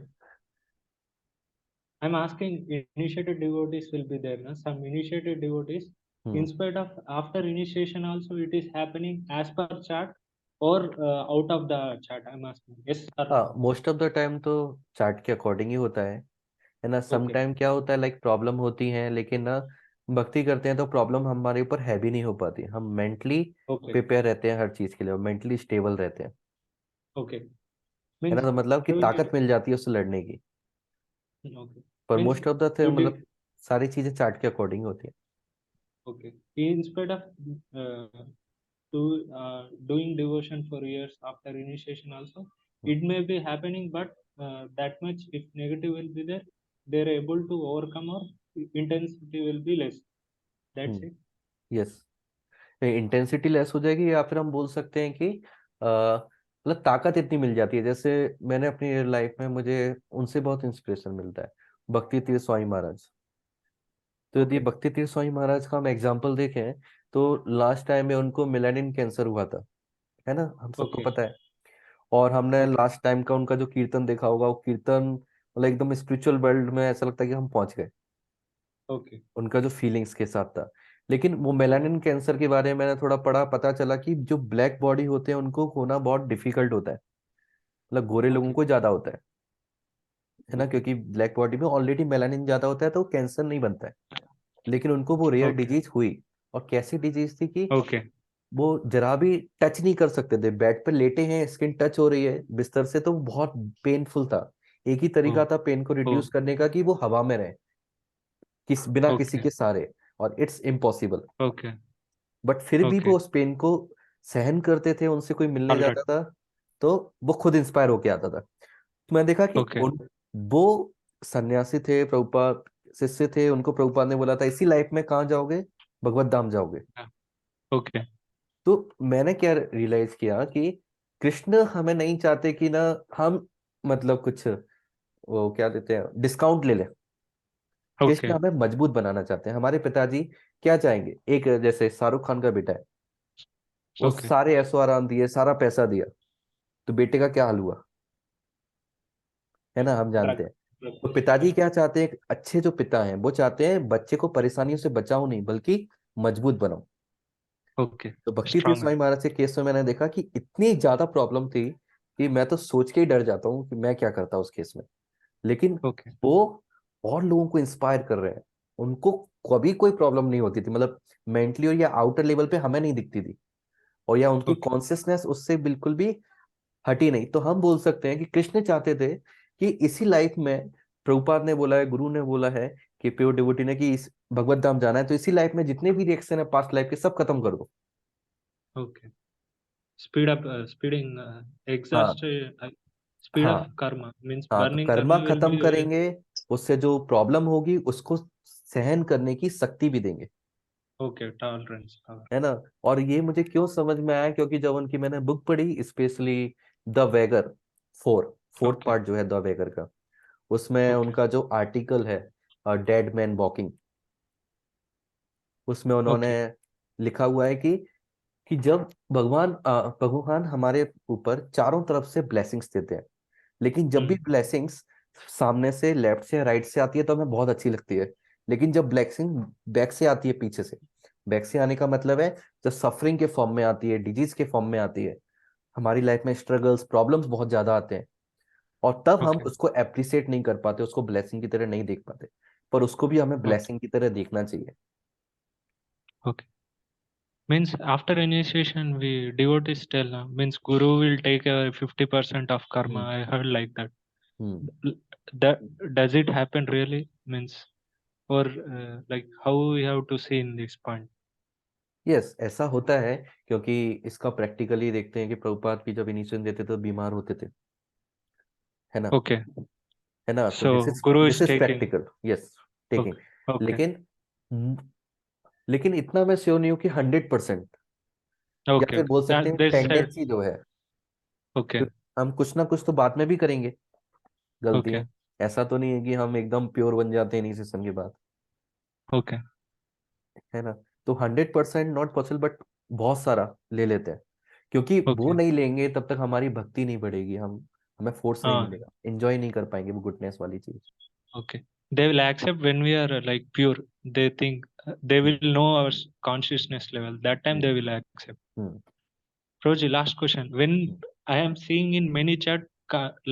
I'm asking initiated devotees will be there, na? Some initiated devotees, in spite of after initiation also it is happening as per chart or out of the chart. I'm asking. Yes or हाँ, no? Most of the time तो chart के according ही होता है ना। सम Okay. Time क्या होता है like problem होती है, लेकिन ना भक्ति करते हैं तो प्रॉब्लम हमारे ऊपर हैवी नहीं हो पाती। हम मेंटली Okay. प्रिपेयर रहते हैं हर चीज के लिए, मेंटली स्टेबल रहते हैं, Okay. है ना। Means तो मतलब कि you ताकत did. मिल जाती है उससे लड़ने की। Okay. पर Means most of the you मतलब did. सारी चीजें चार्ट के अकॉर्डिंग होती है। Okay. In spite of uh, doing devotion for years after initiation also, it may be happening, but that much if negative will be there, they are able to overcome or intensity will be less. That's it. Yes, intensity less हो जाएगी, या फिर हम बोल सकते हैं कि मतलब ताकत इतनी मिल जाती है। जैसे मैंने अपनी लाइफ में, मुझे उनसे बहुत इंस्पिरेशन मिलता है, भक्ति तीर्थ स्वामी महाराज। तो यदि Okay. भक्ति तीर्थ स्वामी महाराज का हम एग्जाम्पल देखें तो लास्ट टाइम में उनको मेलानिन कैंसर हुआ था, है ना, हम सबको Okay. पता है। और हमने Okay. लास्ट टाइम का उनका जो कीर्तन देखा होगा, वो कीर्तन मतलब एकदम स्पिरिचुअल वर्ल्ड में ऐसा लगता है कि हम पहुंच गए, Okay. उनका जो फीलिंग्स के साथ था। लेकिन वो मेलानिन कैंसर के बारे में मैंने थोड़ा पढ़ा, पता चला कि जो ब्लैक बॉडी होते हैं उनको होना बहुत डिफिकल्ट होता है, मतलब गोरे लोगों Okay. को ज्यादा होता है ना, Okay. क्योंकि ब्लैक बॉडी में ऑलरेडी मेलानिन ज्यादा होता है तो कैंसर नहीं बनता है। लेकिन उनको वो रेयर Okay. डिजीज हुई। और कैसी डिजीज थी कि Okay. वो जरा भी टच नहीं कर सकते थे, बेड पे लेटे हैं, स्किन टच हो रही है बिस्तर से, तो बहुत पेनफुल था। एक ही तरीका Oh. था पेन को Oh. रिड्यूस करने का कि वो हवा में रहे, बिना किसी Okay. के सहारे, और इट्स इम्पॉसिबल। Okay. बट फिर भी Okay. वो उस पेन को सहन करते थे, उनसे कोई मिलने All right. जाता था तो वो खुद इंस्पायर होके आता था। तो मैं देखा कि Okay. वो सन्यासी थे, प्रभुपाद शिष्य थे, उनको प्रभुपाद ने बोला था इसी लाइफ में कहाँ जाओगे, भगवत धाम जाओगे। Okay. तो मैंने क्या रियलाइज किया कि कृष्ण हमें नहीं चाहते कि ना हम मतलब कुछ वो क्या देते हैं डिस्काउंट ले लें। कृष्ण Okay. हमें मजबूत बनाना चाहते हैं। हमारे पिताजी क्या चाहेंगे, एक जैसे शाहरुख खान का बेटा है, वो Okay. सारे ऐशो आराम दिए, सारा पैसा दिया, तो बेटे का क्या हाल हुआ, है ना, हम जानते Drug. हैं। Drug. तो पिताजी Yeah. क्या चाहते हैं, अच्छे जो पिता हैं वो चाहते हैं बच्चे को परेशानियों से बचाओ नहीं, बल्कि मजबूत बनाओ। Okay. तो भक्ति तीर्थ Strong. स्वामी महाराज के केस में मैंने देखा कि इतनी ज्यादा प्रॉब्लम थी कि मैं तो सोच के ही डर जाता हूँ कि मैं क्या करता उस केस में। लेकिन Okay. वो और लोगों को इंस्पायर कर रहे हैं, उनको कभी कोई प्रॉब्लम नहीं होती थी, मतलब मेंटली और या आउटर लेवल पे हमें नहीं दिखती थी, और या उनकी Okay. कॉन्शियसनेस उससे बिल्कुल भी हटी नहीं। तो हम बोल सकते हैं कि कृष्ण चाहते थे कि इसी लाइफ में, प्रभुपाद ने बोला है, गुरु ने बोला है कि प्योर डिवोटी ने कि इस भगवत धाम जाना है, तो इसी लाइफ में जितने भी रिएक्शन है पास्ट लाइफ के सब खत्म कर दो। Okay. Speed up, speeding, हाँ, exhaust, speed हाँ, of karma means हाँ, तो burning कर्मा karma will खत्म be करेंगे, उससे जो प्रॉब्लम होगी उसको सहन करने की शक्ति भी देंगे, okay, tolerance power. है ना। और ये मुझे क्यों समझ में आया, क्योंकि जब उनकी मैंने बुक पढ़ी, स्पेशली द वेगर फोर्थ Okay. पार्ट जो है द वेगर का, उसमें Okay. उनका जो आर्टिकल है डेड मैन वॉकिंग, उसमें उन्होंने Okay. लिखा हुआ है कि जब भगवान हमारे ऊपर चारों तरफ से ब्लेसिंग्स देते हैं, लेकिन जब भी ब्लेसिंग्स सामने से, लेफ्ट से, राइट से आती है तो हमें बहुत अच्छी लगती है। लेकिन जब ब्लेसिंग बैक से आती है, पीछे से, बैक से आने का मतलब है जब सफरिंग के फॉर्म में आती है, डिजीज के फॉर्म में आती है, हमारी लाइफ में स्ट्रगल्स, प्रॉब्लम्स बहुत ज्यादा आते हैं, और तब हम Okay. उसको अप्रिशिएट नहीं कर पाते, उसको ब्लेसिंग की तरह नहीं देख पाते। पर उसको भी हमें Okay. ब्लेसिंग की तरह देखना चाहिए। Okay. Means after initiation, we devotees tell, means Guru will take 50% of karma. Hmm, I heard like that. Hmm. That does it happen really? Means or like how we have to see in this point? Yes, ऐसा होता है, क्योंकि इसका practically देखते हैं कि प्रभुपाद की जब इनिशिएशन देते तो बीमार होते थे, है ना, Okay. है ना। तो So Guru is this is taking. Practical, yes, taking. Okay. Okay. लेकिन लेकिन इतना मैं श्योर नहीं हूँ कि 100%, या Okay, फिर okay. बोल सकते हैं They said, टेंडेंसी जो है, okay, हम कुछ ना कुछ तो बाद में भी करेंगे okay, गलतियां। ऐसा तो नहीं है कि हम एकदम प्योर बन जाते हैं इन्हीं सेशन के बाद, okay, है ना। तो 100% नॉट पॉसिबल, बट बहुत सारा ले लेते हैं, क्योंकि वो okay. नहीं लेंगे तब तक हमारी भक्ति नहीं बढ़ेगी, हमें फोर्स नहीं Ah, मिलेगा, एंजॉय नहीं कर पाएंगे वो गुडनेस वाली चीज। okay. They will accept when we are like pure. They think they will know our consciousness level. That time they will accept. Hmm Roji, last question. When I am seeing in many chat,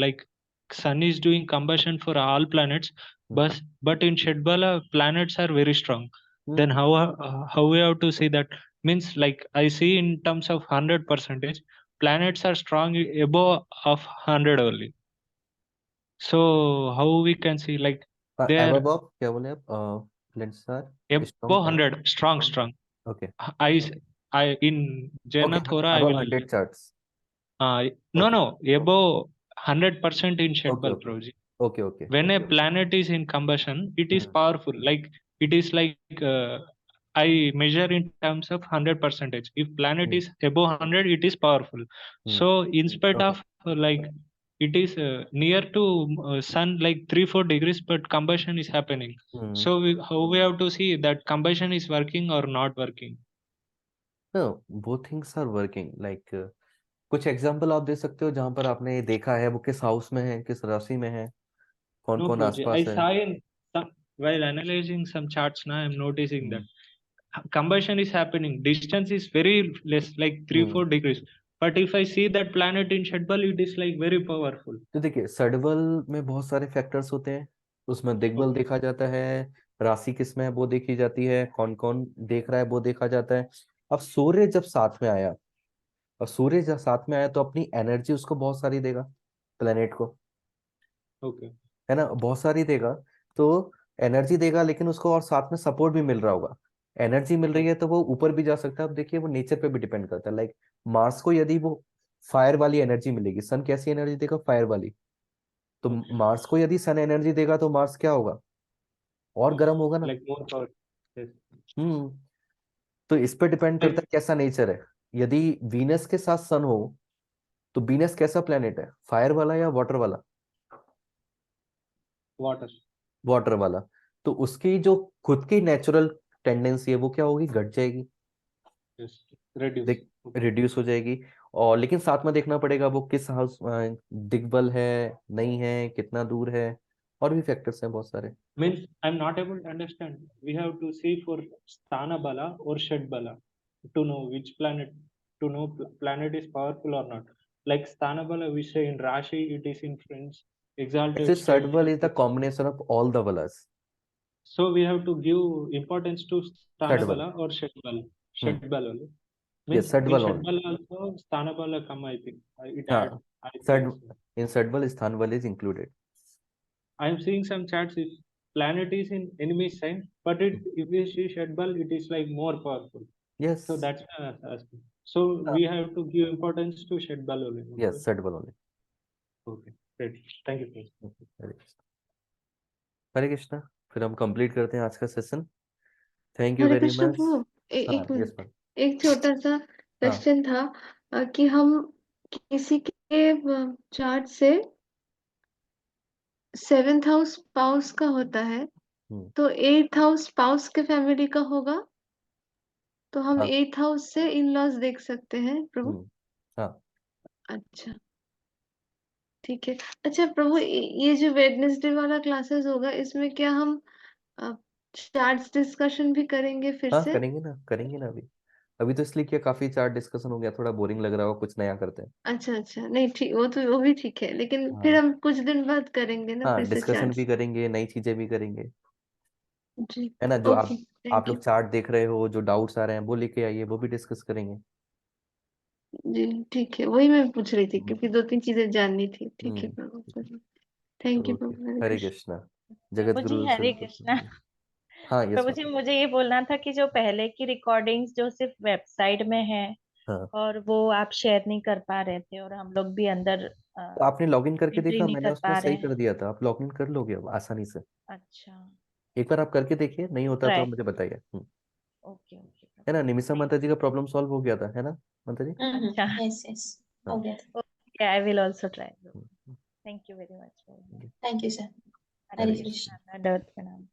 like sun is doing combustion for all planets, hmm but in Shedbala planets are very strong. Then hmm how we have to see that? Means like I see in terms of 100%, planets are strong above of 100 only. So how we can see like they are above क्या बोले आप? Planets are above strong. 100, strong. Okay I I in okay, Jaina Thora I above will 100 charts. no, okay above 100% in okay Shedbal okay Proji. Okay okay. When a planet is in combustion, it is hmm powerful. Like it is like I measure in terms of 100%. If planet hmm is above 100, it is powerful. Hmm So in spite okay of like it is near to sun like 3-4 degrees, but combustion is happening. Hmm. So how we have to see that combustion is working or not working? No, वो things are working like, कुछ example आप दे सकते हो जहां पर आपने ये देखा है, वो किस हाउस में है, किस राशि में है, कौन No, कौन Proji. I आसपास है? saw in some, while analyzing some charts now, I'm noticing that hmm combustion is happening. Distance is very less, like three, hmm. 4 degrees. But if I see that planet in Shedbal, it is like very powerful. तो देखिए, सडबल में बहुत सारे factors होते हैं, उसमें दिग्बल Okay. देखा जाता है, राशि किस में है वो देखी जाती है, कौन कौन देख रहा है वो देखा जाता है। अब सूर्य जब साथ में आया, और सूर्य जब साथ में आया तो अपनी एनर्जी उसको बहुत सारी देगा, प्लेनेट को, Okay. है ना, बहुत सारी देगा। तो एनर्जी देगा, लेकिन उसको और साथ में सपोर्ट भी मिल रहा होगा। एनर्जी मिल रही Okay. है तो वो ऊपर भी जा सकता है। अब देखिए, वो नेचर पे भी डिपेंड करता है। लाइक मार्स को यदि वो फायर वाली एनर्जी मिलेगी, सन कैसी एनर्जी देगा? फायर वाली। तो Okay. मार्स को यदि सन एनर्जी देगा तो मार्स क्या होगा? और गर्म होगा ना। Like more power. Yes. हम्म। तो इस पे डिपेंड करता Like है कैसा नेचर है। यदि वीनस के साथ सन हो, तो वीनस कैसा प्लेनेट है? फायर वाला या वाटर वाला? water. वाटर वाला। तो उसकी जो खुद की नेचुरल टेंडेंसी है वो क्या होगी? घट जाएगी, Yes. Reduce. देख, Okay. रिड्यूस हो जाएगी। और लेकिन साथ में देखना पड़ेगा वो किस हाउस, दिग्बल है, नहीं है, कितना दूर है, और भी फैक्टर्स हैं बहुत सारे। Means I'm not able to understand. We have to see for Sthana Bala or Shed Bala to know which planet, to know planet is powerful or not. Like Sthana Bala, we say in Rashi, it is in Friends, ऐसे exalted state. Shadbala is the combination of all the बलर्स। So we have to give importance to Shadbala. Sthanabala or Shetbala. Hmm. Shetbala only. ये Means in Shadbala only. Shetbala also Sthanabala come, I think. It add, हाँ, I think सड so. In Shadbala Sthanabala is included. I am seeing some charts if planet is in enemy sign, but if we see Shetbal, it is like more powerful. Yes. So that's why I was asking. So we have to give importance to Shetbal only. Yes, Shadbala only. Okay, great. Thank you, please. Hare Krishna. Hare Krishna. फिर हम complete करते हैं आज का session. Thank you Hare very Krishna much. प्रभु, हाँ, एक yes minute, ma'am. एक छोटा सा हाँ क्वेश्चन था कि हम किसी के चार्ट से 7th हाउस स्पाउस का होता है, हम्म, तो 8th हाउस स्पाउस के फैमिली का होगा, तो हम हाँ 8th हाउस से इन लॉज देख सकते हैं प्रभु। हाँ। अच्छा, ठीक है। अच्छा प्रभु, ये जो वेडनेसडे वाला क्लासेस होगा, इसमें क्या हम चार्ट्स डिस्कशन भी करेंगे फिर हाँ से? करेंगे ना, करेंगे ना। अभी अभी तो इसलिए किया, काफी चार्ट डिस्कशन हो गया, थोड़ा बोरिंग लग रहा होगा, कुछ नया करते हैं। अच्छा अच्छा, नहीं ठीक, वो भी ठीक है, लेकिन फिर हाँ हम कुछ दिन बाद करेंगे ना हाँ, फिर से डिस्कशन भी चार्ट्स। करेंगे, नई चीजें भी करेंगे, जी, है ना। जो ओके, आप थैंक यू। लोग चार्ट देख रहे हो, जो डाउट्स आ रहे हैं वो लेके आइए, वो भी डिस्कस करेंगे। जी ठीक है, वही मैं पूछ रही थी हम्म क्योंकि 2-3 चीजें जाननी थी। ठीक है हम्म, प्रभु, थैंक यू ओके। प्रभु, हरे हरे कृष्ण। कृष्णा। जगत प्रभु जी गुरु हरे कृष्णा। सदगुरु। हाँ यस प्रभु जी मैम। मुझे ये बोलना था कि जो पहले की रिकॉर्डिंग्स जो सिर्फ वेबसाइट में है हाँ, और वो आप शेयर नहीं कर पा रहे थे और हम लोग भी अंदर तो आपने लॉगिन करके एंट्री देखा? नहीं मैंने कर उसमें पा रहे सही हैं। कर दिया था, आप लॉगिन कर लोगे अब आसानी से। अच्छा। एक बार आप करके देखिए, नहीं होता तो ट्राई। आप मुझे बताइए। ओके ओके है ना। निमिषा माता जी का प्रॉब्लम सॉल्व हो गया था, है ना माता जी? अच्छा यस यस हो हाँ। गया था। Okay I will also try hmm, thank you very much thank you sir. Hare Hare Hare Krishna. Krishna दंडवत प्रणाम।